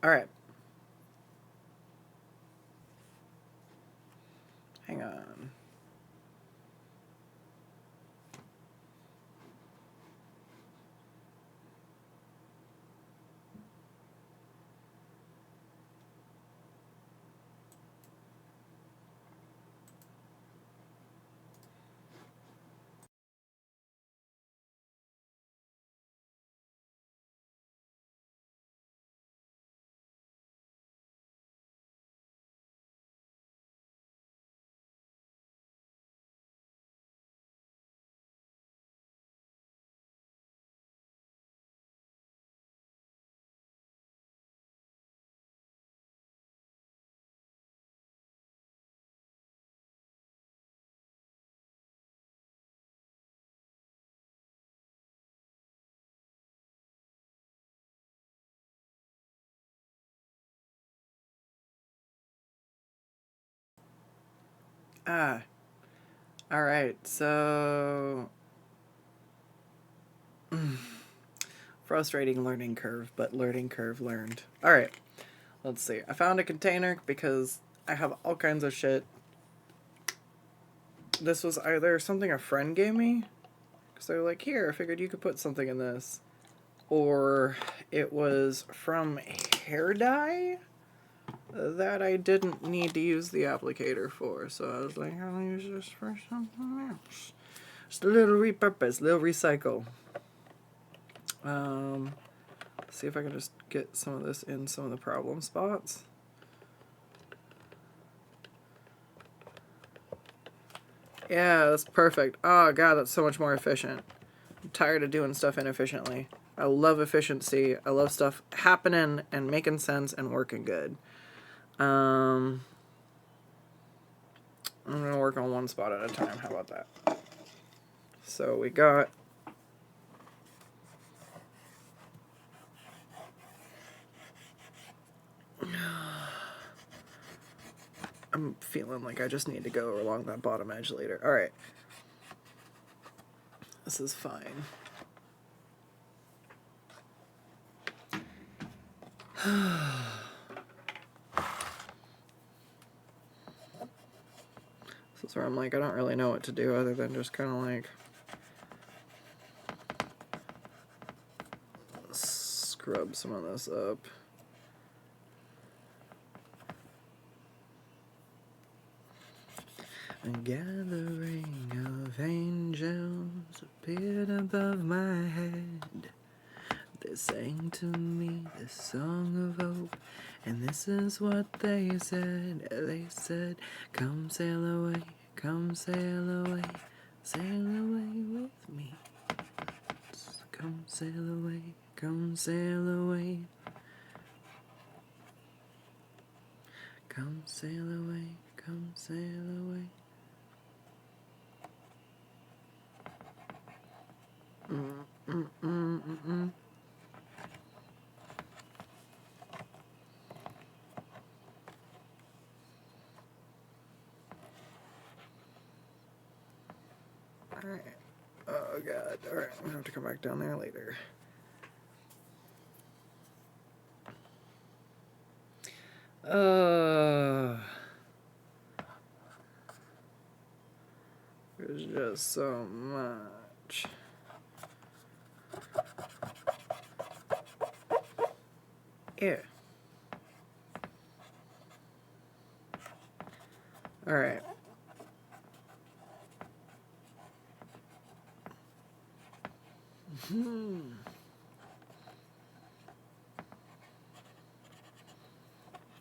All right. Hang on. Ah. All right. So frustrating learning curve, but learning curve learned. All right. Let's see. I found a container because I have all kinds of shit. This was either something a friend gave me, because they were like, here, I figured you could put something in this. Or it was from hair dye that I didn't need to use the applicator for. So I was like, I'll use this for something else. Just a little repurpose, little recycle. See if I can just get some of this in some of the problem spots. Yeah, that's perfect. Oh god, that's so much more efficient. I'm tired of doing stuff inefficiently. I love efficiency. I love stuff happening and making sense and working good. I'm gonna work on one spot at a time. How about that? So we got I'm feeling like I just need to go along that bottom edge later. Alright. This is fine. This is where I'm like, I don't really know what to do other than just kind of like scrub some of this up. A gathering of angels appeared above my head. They sang to me this song of hope, and this is what they said. They said, come sail away, come sail away, sail away with me. Come sail away, come sail away. Come sail away, come sail away. Alright. Oh god. Alright, I'm gonna have to come back down there later. There's just so much. Yeah. Alright.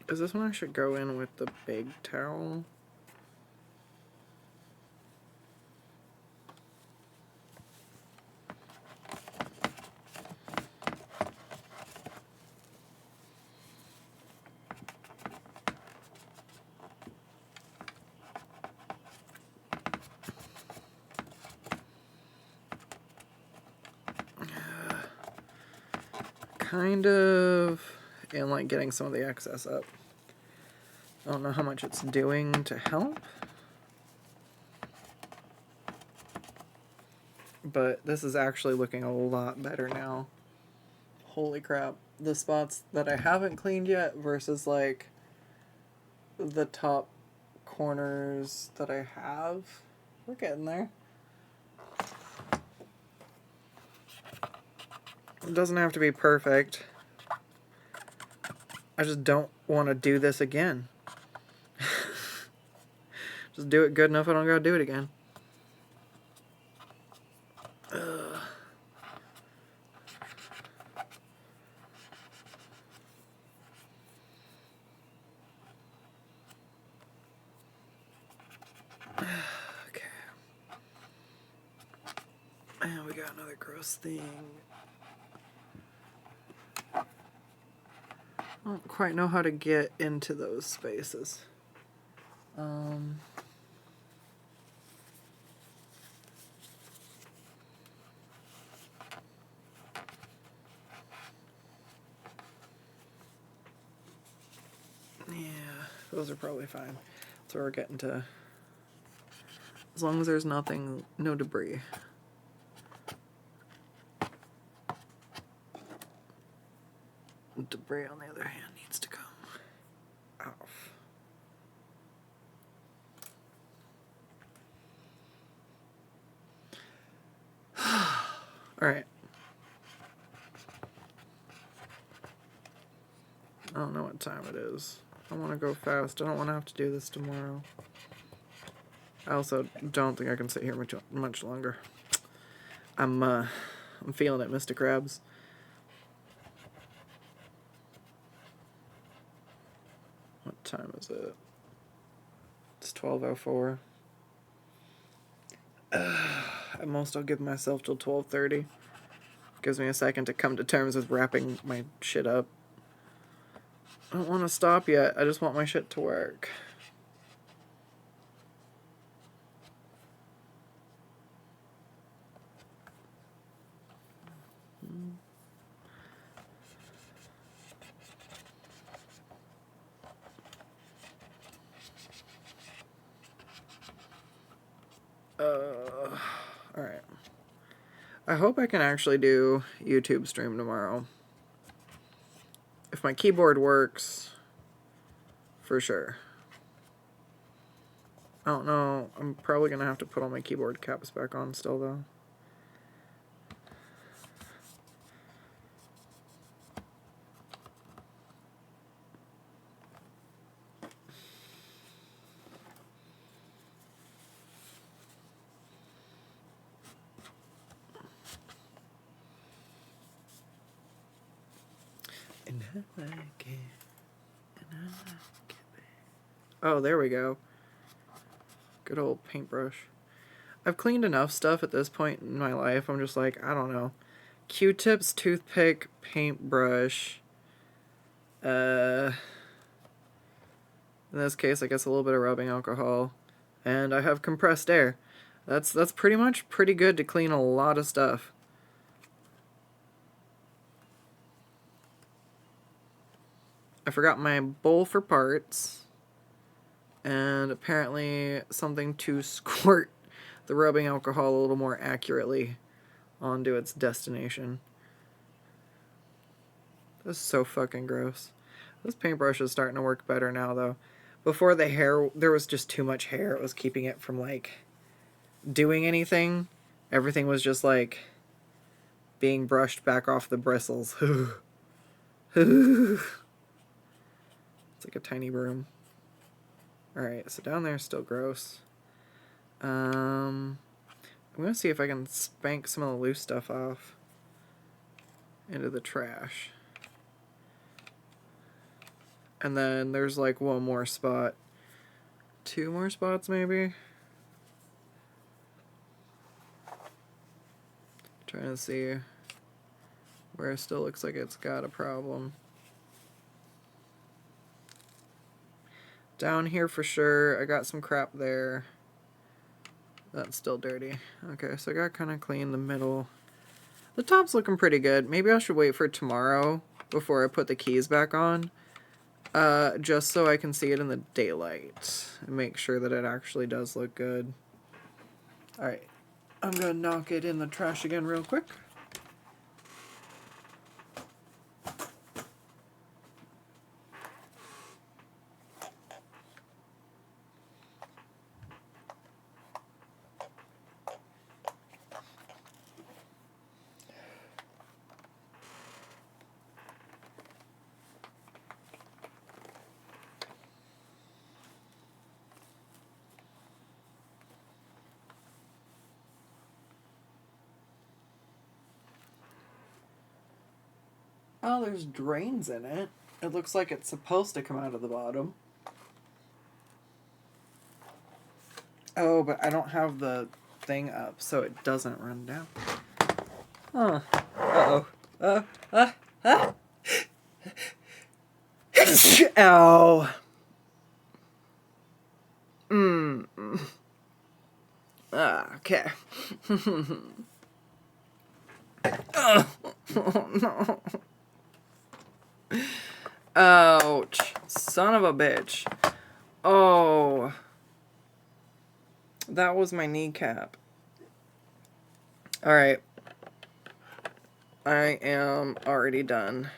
Is this one I should go in with the big towel? Kind of, and like getting some of the excess up. I don't know how much it's doing to help, but this is actually looking a lot better now. Holy crap. the spots that I haven't cleaned yet versus like the top corners that I have. We're getting there. It doesn't have to be perfect. I just don't want to do this again. Just do it good enough I don't gotta do it again. Okay. And we got another gross thing. I don't quite know how to get into those spaces. Yeah, those are probably fine. So we're getting to, as long as there's nothing, no debris. Debris, on the other hand, needs to come off. All right. I don't know what time it is. I want to go fast. I don't want to have to do this tomorrow. I also don't think I can sit here much longer. I'm feeling it, Mr. Krabs. What time is it? It's 12:04. At most, I'll give myself till 12:30. Gives me a second to come to terms with wrapping my shit up. I don't want to stop yet. I just want my shit to work. Alright. I hope I can actually do YouTube stream tomorrow. If my keyboard works, for sure. I don't know. I'm probably going to have to put all my keyboard caps back on still, though. And I like it. And I like it. Oh, there we go. Good old paintbrush. I've cleaned enough stuff at this point in my life. I'm just like, I don't know. Q-tips, toothpick, paintbrush. In this case, I guess a little bit of rubbing alcohol. And I have compressed air. That's pretty much pretty good to clean a lot of stuff. I forgot my bowl for parts. And apparently something to squirt the rubbing alcohol a little more accurately onto its destination. This is so fucking gross. This paintbrush is starting to work better now, though. Before the hair, there was just too much hair. It was keeping it from, like, doing anything. Everything was just, like, being brushed back off the bristles. It's like a tiny broom. Alright, so down there is still gross. I'm going to see if I can spank some of the loose stuff off into the trash. And then there's like one more spot. 2 more spots maybe? Trying to see where it still looks like it's got a problem. Down here for sure. I got some crap there. That's still dirty. Okay, so I got kind of clean the middle. The top's looking pretty good. Maybe I should wait for tomorrow before I put the keys back on. Just so I can see it in the daylight and make sure that it actually does look good. Alright, I'm gonna knock it in the trash again real quick. Oh, there's drains in it. It looks like it's supposed to come out of the bottom. Oh, but I don't have the thing up, so it doesn't run down. Huh. Uh-oh. Ow. Okay. Oh, no. Ouch. Son of a bitch. Oh. That was my kneecap. Alright. I am already done.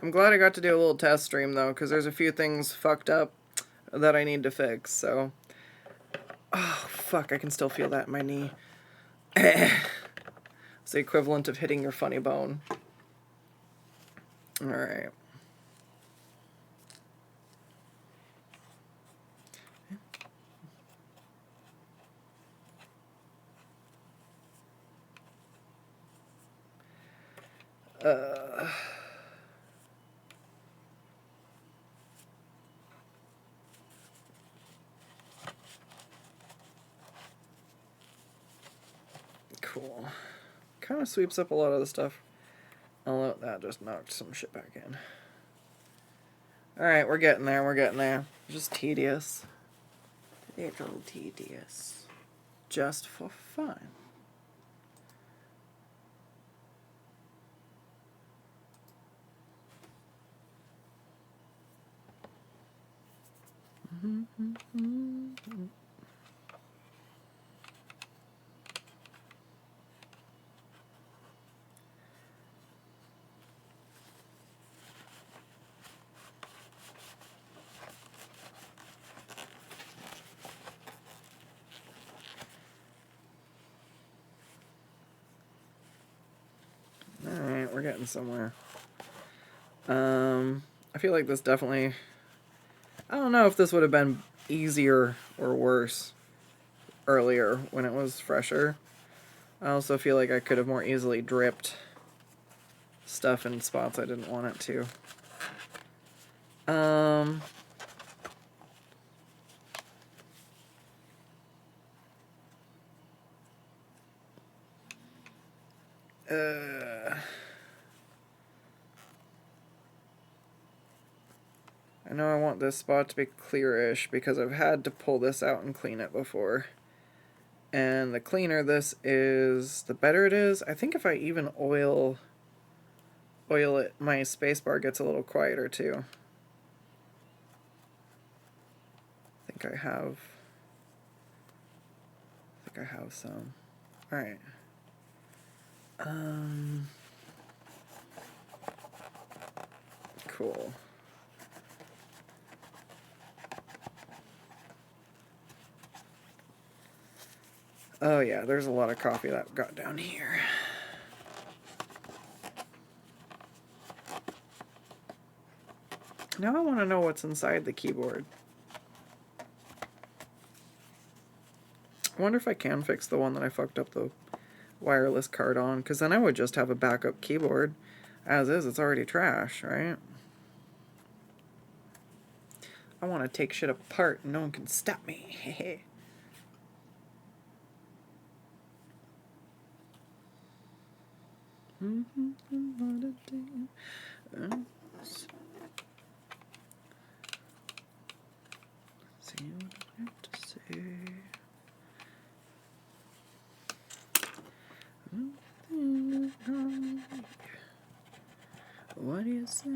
I'm glad I got to do a little test stream, though, because there's a few things fucked up that I need to fix, so... Oh, fuck, I can still feel that in my knee. It's the equivalent of hitting your funny bone. Alright. Cool. Kind of sweeps up a lot of the stuff. Although that just knocked some shit back in. Alright, we're getting there, we're getting there. Just tedious. A little tedious. Just for fun. Alright, we're getting somewhere. I feel like this definitely... I don't know if this would have been easier or worse earlier when it was fresher. I also feel like I could have more easily dripped stuff in spots I didn't want it to. I know I want this spot to be clearish because I've had to pull this out and clean it before. And the cleaner this is, the better it is. I think if I even oil it, my spacebar gets a little quieter too. I think I have some. Alright. Cool. Oh yeah, there's a lot of coffee that got down here. Now I want to know what's inside the keyboard. I wonder if I can fix the one that I fucked up the wireless card on, because then I would just have a backup keyboard. As is, it's already trash, right? I want to take shit apart and no one can stop me. What do you say?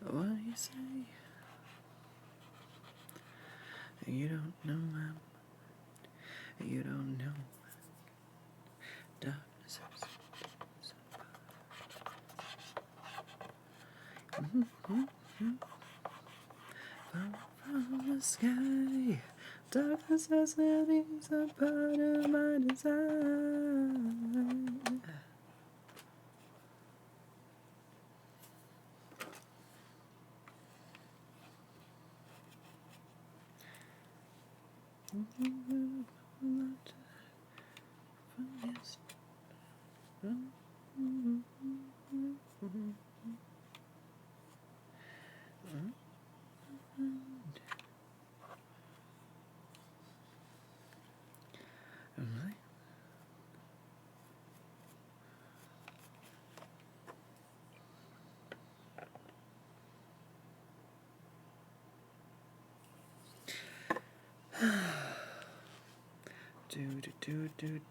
What do you say? You don't know him. You don't know. Darkness from the sky, Dark necessities are part of my design.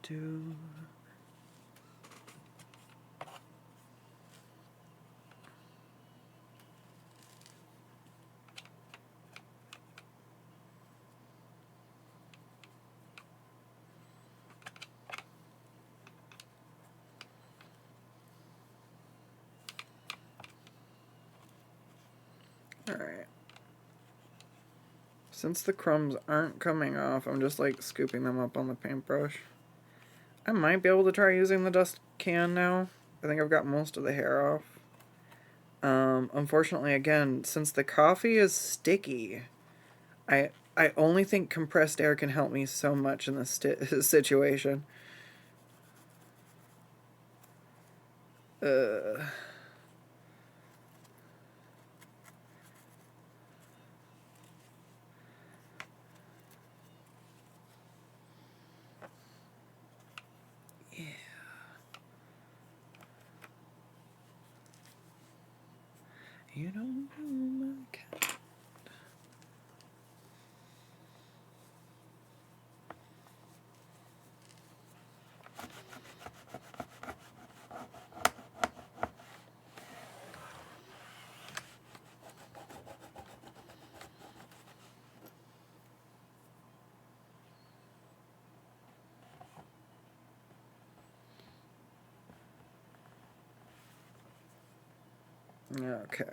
Do. All right. Since the crumbs aren't coming off, I'm just like scooping them up on the paintbrush. I might be able to try using the dust can now. I think I've got most of the hair off. Unfortunately, again, since the coffee is sticky, I only think compressed air can help me so much in this situation. You don't know my cat. Okay.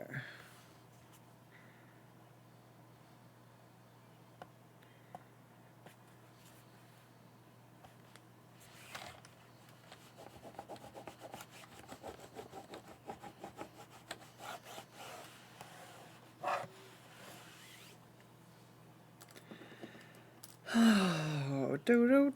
Oh, do.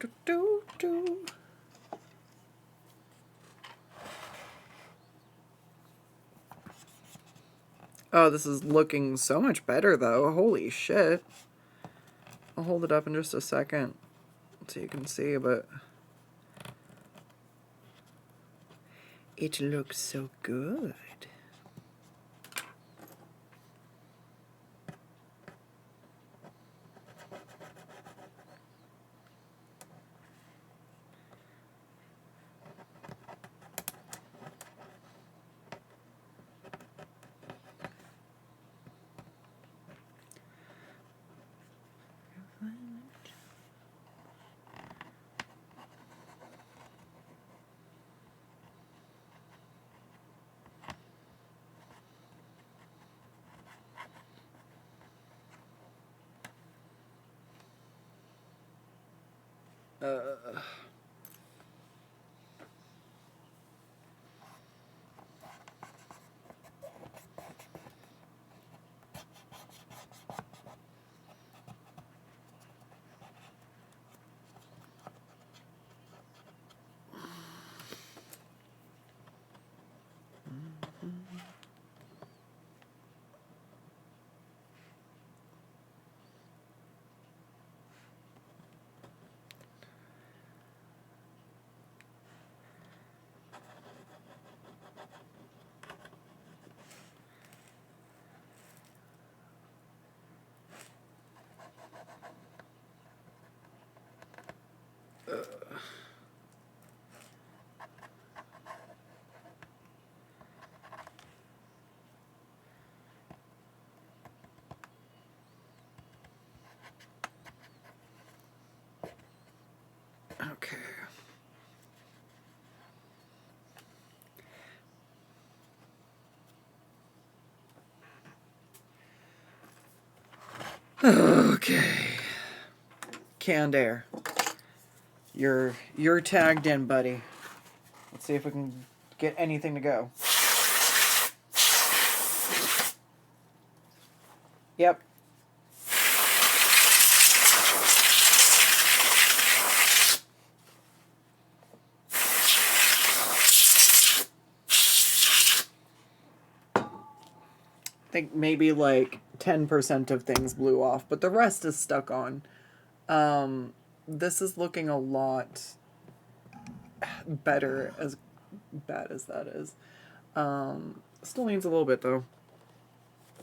Oh, this is looking so much better, though. Holy shit. I'll hold it up in just a second so you can see, but it looks so good. Okay. Okay. canned air. You're tagged in, buddy. Let's see if we can get anything to go. Yep. I think maybe like 10% of things blew off, but the rest is stuck on. This is looking a lot better, as bad as that is. Still needs a little bit though.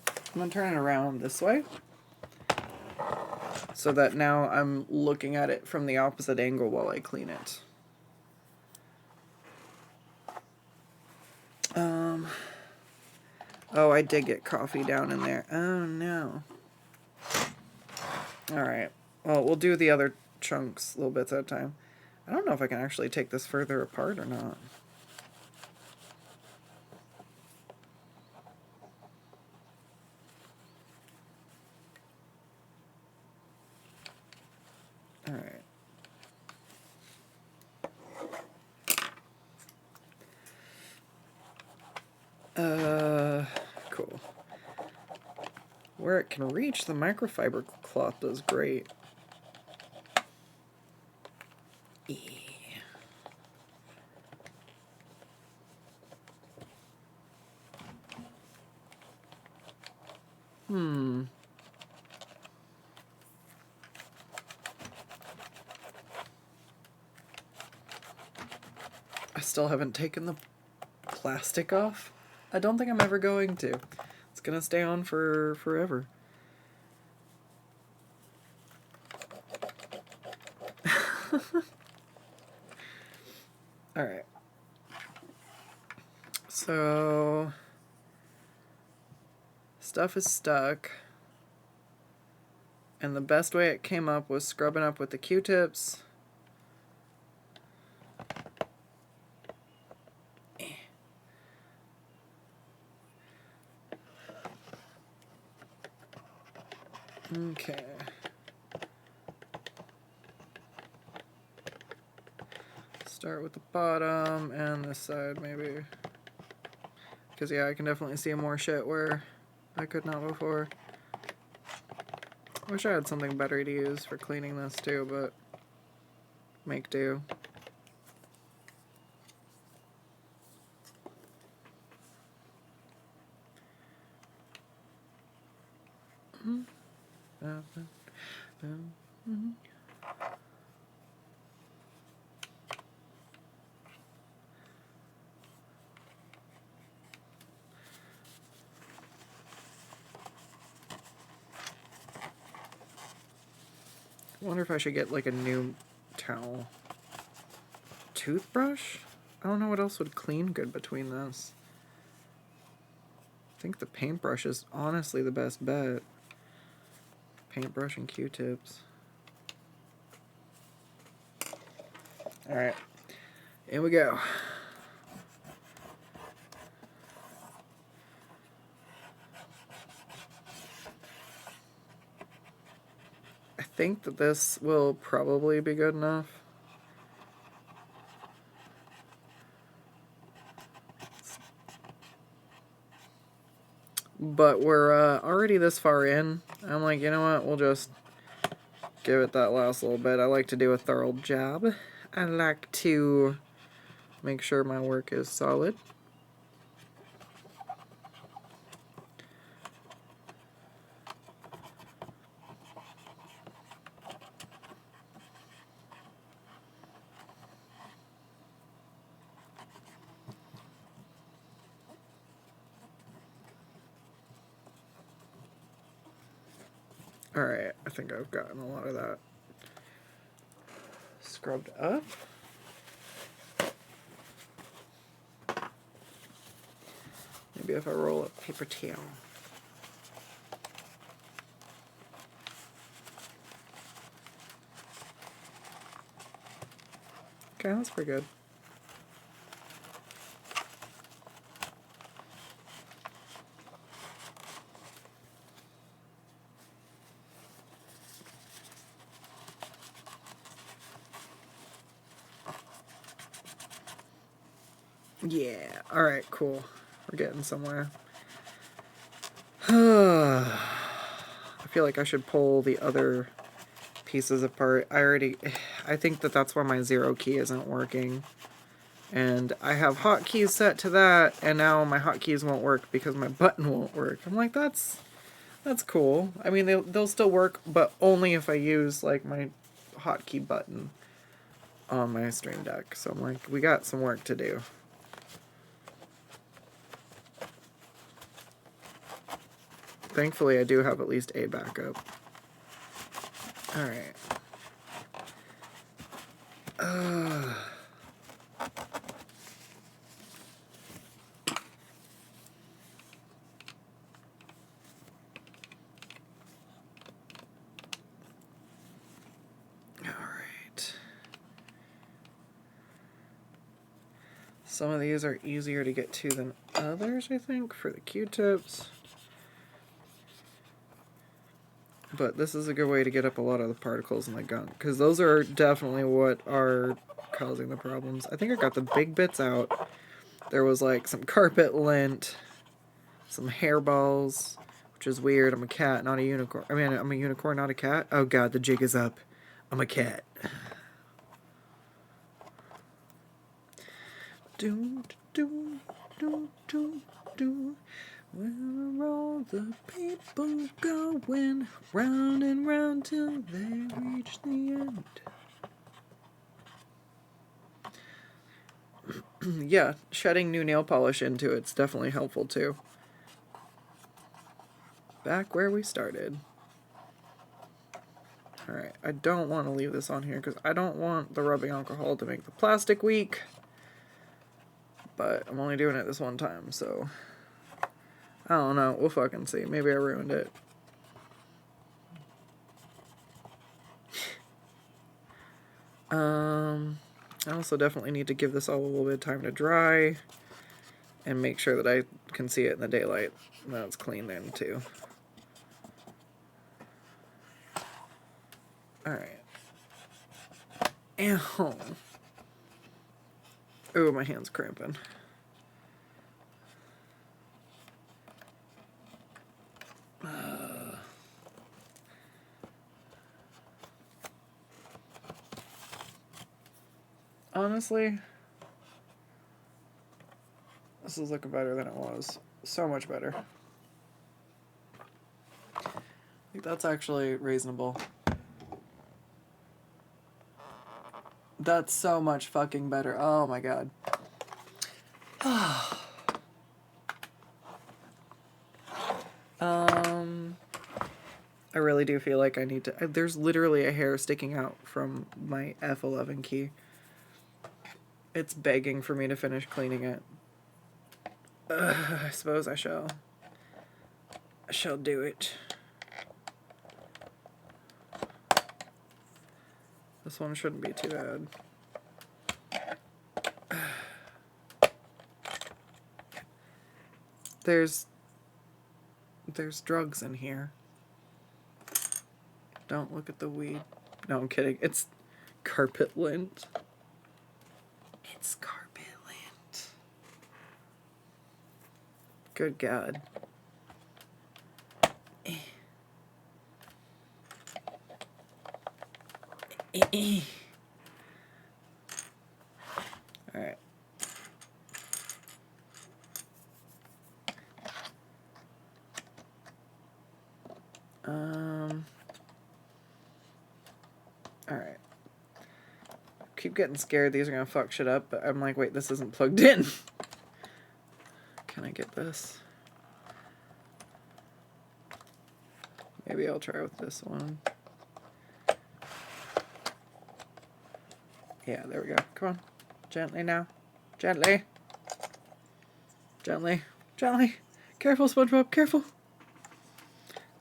I'm gonna turn it around this way so that now I'm looking at it from the opposite angle while I clean it. Oh, I did get coffee down in there. Oh no. Alright. Well, we'll do the other chunks little bits at a time. I don't know if I can actually take this further apart or not. Alright. Cool. Where it can reach, the microfiber cloth does great. I still haven't taken the plastic off. I don't think I'm ever going to. It's gonna stay on for forever. Alright. So stuff is stuck. And the best way it came up was scrubbing up with the Q-tips. Okay. Start with the bottom and this side maybe. Because yeah, I can definitely see more shit where I could not before. Wish I had something better to use for cleaning this too, but make do. I wonder if I should get like a new towel. Toothbrush? I don't know what else would clean good between this. I think the paintbrush is honestly the best bet. Paintbrush and Q-tips. Alright, here we go. I think that this will probably be good enough. But we're already this far in. I'm like, you know what, we'll just give it that last little bit. I like to do a thorough job. I like to make sure my work is solid. Alright, I think I've gotten a lot of that scrubbed up. Maybe if I roll a paper towel. Okay, that's pretty good. Yeah, alright, cool. We're getting somewhere. I feel like I should pull the other pieces apart. I think that's why my 0 key isn't working. And I have hotkeys set to that, and now my hotkeys won't work because my button won't work. I'm like, that's cool. I mean, they'll still work, but only if I use, like, my hotkey button on my Stream Deck. So I'm like, we got some work to do. Thankfully, I do have at least a backup. Alright. Alright. Some of these are easier to get to than others, I think, for the Q-tips. But this is a good way to get up a lot of the particles in the gunk, because those are definitely what are causing the problems. I think I got the big bits out. There was like some carpet lint, some hairballs, which is weird. I'm a cat, not a unicorn. I mean, I'm a unicorn, not a cat. Oh god, the jig is up. I'm a cat. Do, do, do, do, do. Where are all the people going round and round till they reach the end? Yeah, shedding new nail polish into it's definitely helpful too. Back where we started. Alright, I don't want to leave this on here because I don't want the rubbing alcohol to make the plastic weak. But I'm only doing it this one time, so I don't know. We'll fucking see. Maybe I ruined it. I also definitely need to give this all a little bit of time to dry and make sure that I can see it in the daylight. Now it's clean then too. Alright. Ow. Oh, my hand's cramping. Honestly, this is looking better than it was. So much better. I think that's actually reasonable. That's so much fucking better. Oh my god. I really do feel like I need to... There's literally a hair sticking out from my F11 key. It's begging for me to finish cleaning it. I suppose I shall. I shall do it. This one shouldn't be too bad. There's drugs in here. Don't look at the weed. No, I'm kidding. It's carpet lint. It's carpet lint. Good God. Alright. Alright. Keep getting scared these are gonna fuck shit up, but I'm like, wait, this isn't plugged in. Can I get this? Maybe I'll try with this one. Yeah, there we go. Come on. Gently now. Gently. Gently. Gently. Careful, SpongeBob. Careful.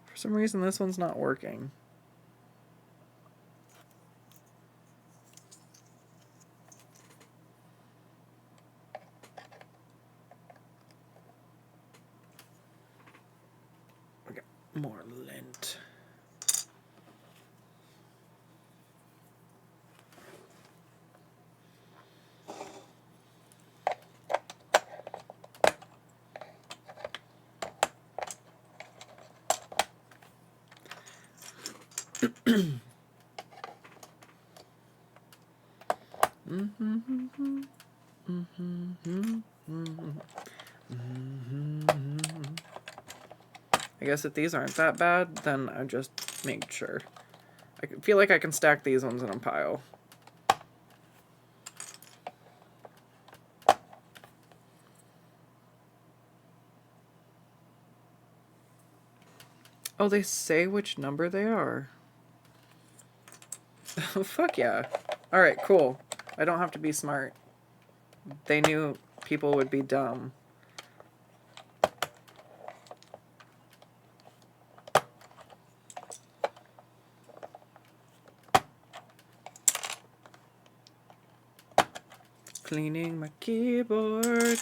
For some reason, this one's not working. Okay. More lint. I guess if these aren't that bad, then I just make sure. I feel like I can stack these ones in a pile. Oh, they say which number they are. Fuck yeah. Alright, cool. I don't have to be smart. They knew people would be dumb. Cleaning my keyboard.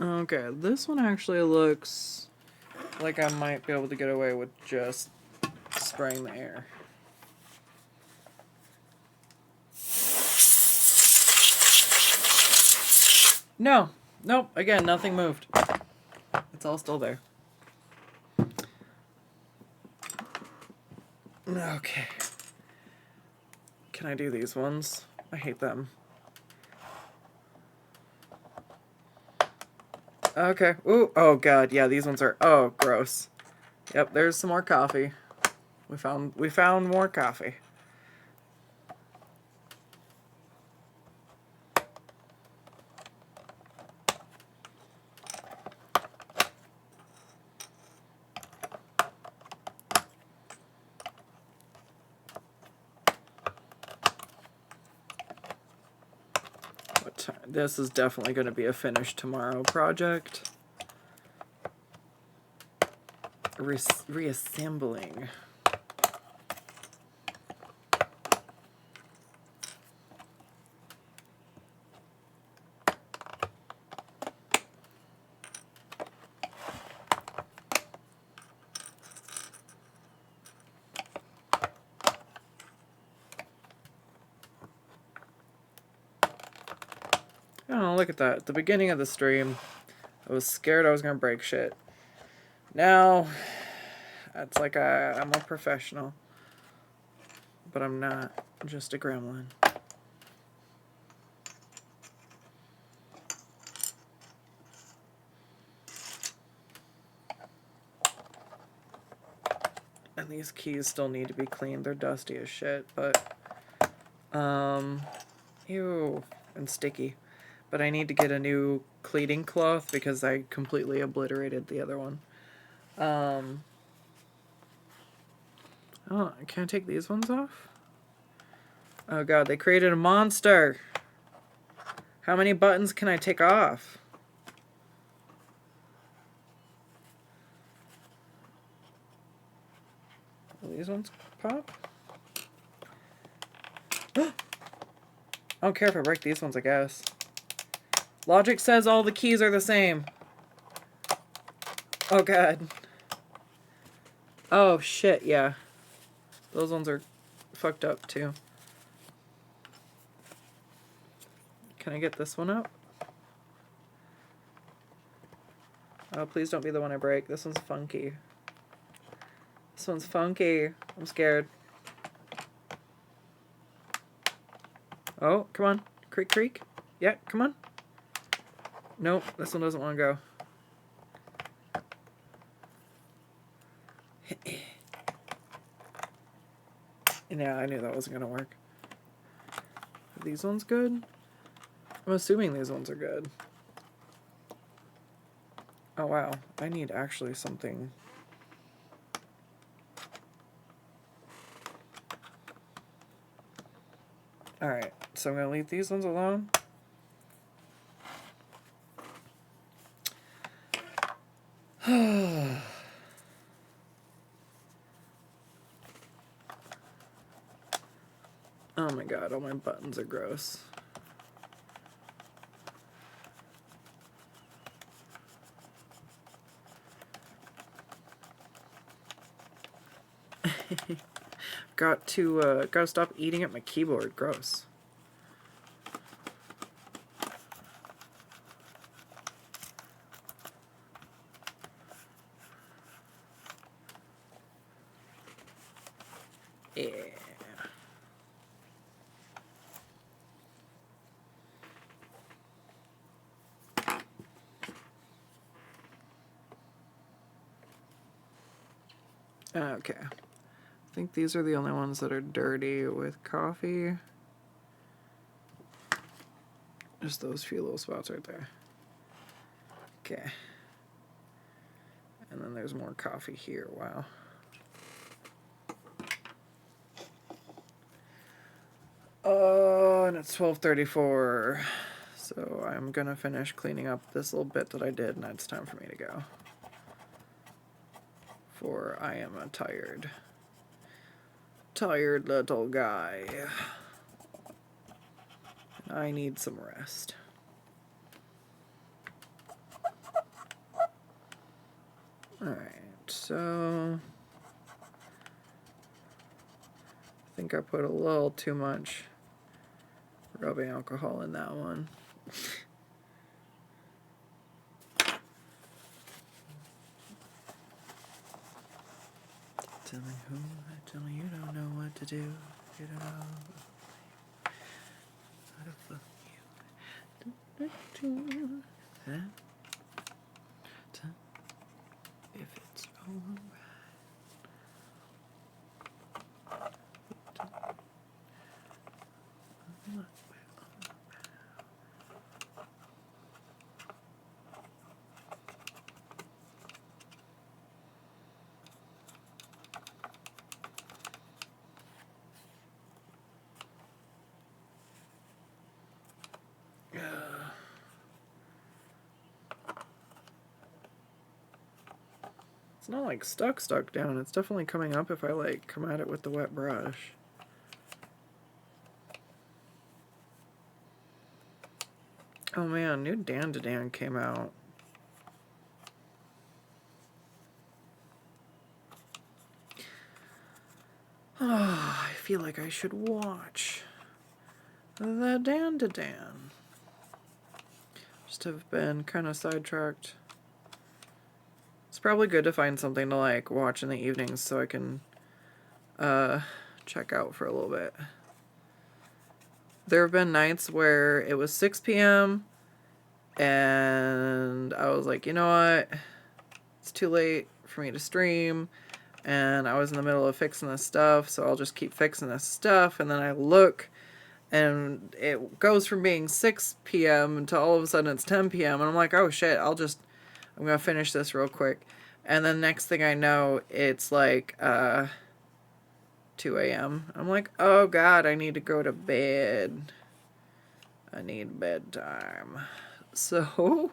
Okay, this one actually looks like I might be able to get away with just spraying the air. No, nope, again, nothing moved. It's all still there. Okay. Can I do these ones? I hate them. Okay. Ooh, oh god, yeah, these ones are, oh, gross. Yep, there's some more coffee. We found more coffee. This is definitely going to be a finish tomorrow project. Reassembling. Oh, look at that. At the beginning of the stream, I was scared I was going to break shit. Now, it's like I'm a professional. But I'm not. I'm just a gremlin. And these keys still need to be cleaned. They're dusty as shit, but... ew. And sticky. But I need to get a new cleaning cloth because I completely obliterated the other one. Oh, can I take these ones off? Oh god, they created a monster! How many buttons can I take off? Will these ones pop? I don't care if I break these ones, I guess. Logic says all the keys are the same. Oh god. Oh shit, yeah. Those ones are fucked up too. Can I get this one up? Oh, please don't be the one I break. This one's funky. This one's funky. I'm scared. Oh, come on. Creak, creak. Yeah, come on. Nope, this one doesn't want to go. Yeah, I knew that wasn't going to work. Are these ones good? I'm assuming these ones are good. Oh, wow. I need actually something. Alright, so I'm going to leave these ones alone. Oh my god, all my buttons are gross. Gotta stop eating at my keyboard. Gross. Yeah. Okay. I think these are the only ones that are dirty with coffee. Just those few little spots right there. Okay. And then there's more coffee here. Wow. Oh, and it's 12:34. So I'm gonna finish cleaning up this little bit that I did, and it's time for me to go. For I am a tired little guy. I need some rest. Alright, so I think I put a little too much rubbing alcohol in that one. Tell me who, tell me you don't know what to do. You don't know how to fuck you. Huh? If it's alright. It's not like stuck down. It's definitely coming up if I like come at it with the wet brush. Oh man, new Dan came out. Oh, I feel like I should watch the Dan. Just have been kind of sidetracked. It's probably good to find something to like watch in the evenings so I can check out for a little bit. There have been nights where it was 6 p.m. and I was like, you know what? It's too late for me to stream. And I was in the middle of fixing this stuff, so I'll just keep fixing this stuff. And then I look, and it goes from being 6 p.m. to all of a sudden it's 10 p.m. And I'm like, oh shit, I'm going to finish this real quick. And then next thing I know, it's like 2 a.m. I'm like, oh god, I need to go to bed. I need bedtime. So,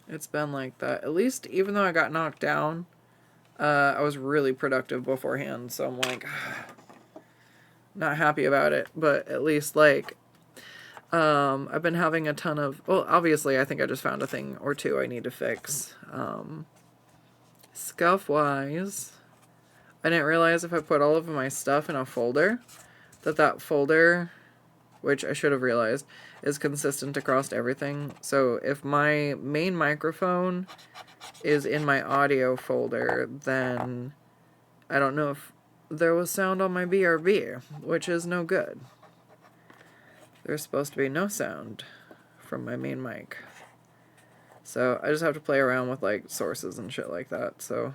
it's been like that. At least, even though I got knocked down, I was really productive beforehand. So I'm like, not happy about it. But at least, like, I've been having a ton of... Well, obviously, I think I just found a thing or two I need to fix. Scuff-wise, I didn't realize if I put all of my stuff in a folder, that folder, which I should have realized, is consistent across everything. So if my main microphone is in my audio folder, then I don't know if there was sound on my BRB, which is no good. There's supposed to be no sound from my main mic. So I just have to play around with like sources and shit like that. So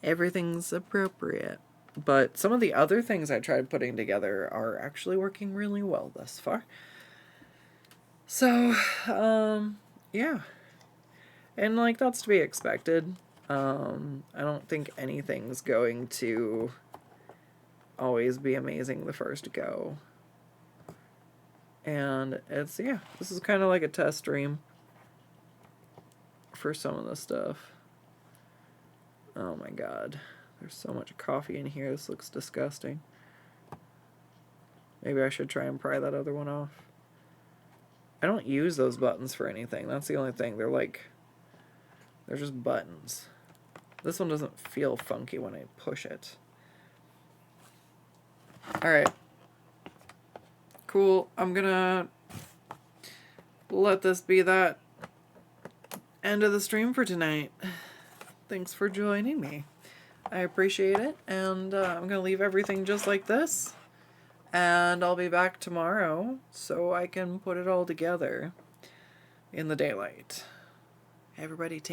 everything's appropriate. But some of the other things I tried putting together are actually working really well thus far. So, yeah. And, like, that's to be expected. I don't think anything's going to always be amazing the first go. And it's, yeah, this is kind of like a test stream for some of the stuff. Oh my god. There's so much coffee in here. This looks disgusting. Maybe I should try and pry that other one off. I don't use those buttons for anything. That's the only thing. They're just buttons. This one doesn't feel funky when I push it. Alright. Cool. I'm gonna let this be that end of the stream for tonight. Thanks for joining me. I appreciate it, and I'm gonna leave everything just like this, and I'll be back tomorrow so I can put it all together in the daylight. Everybody take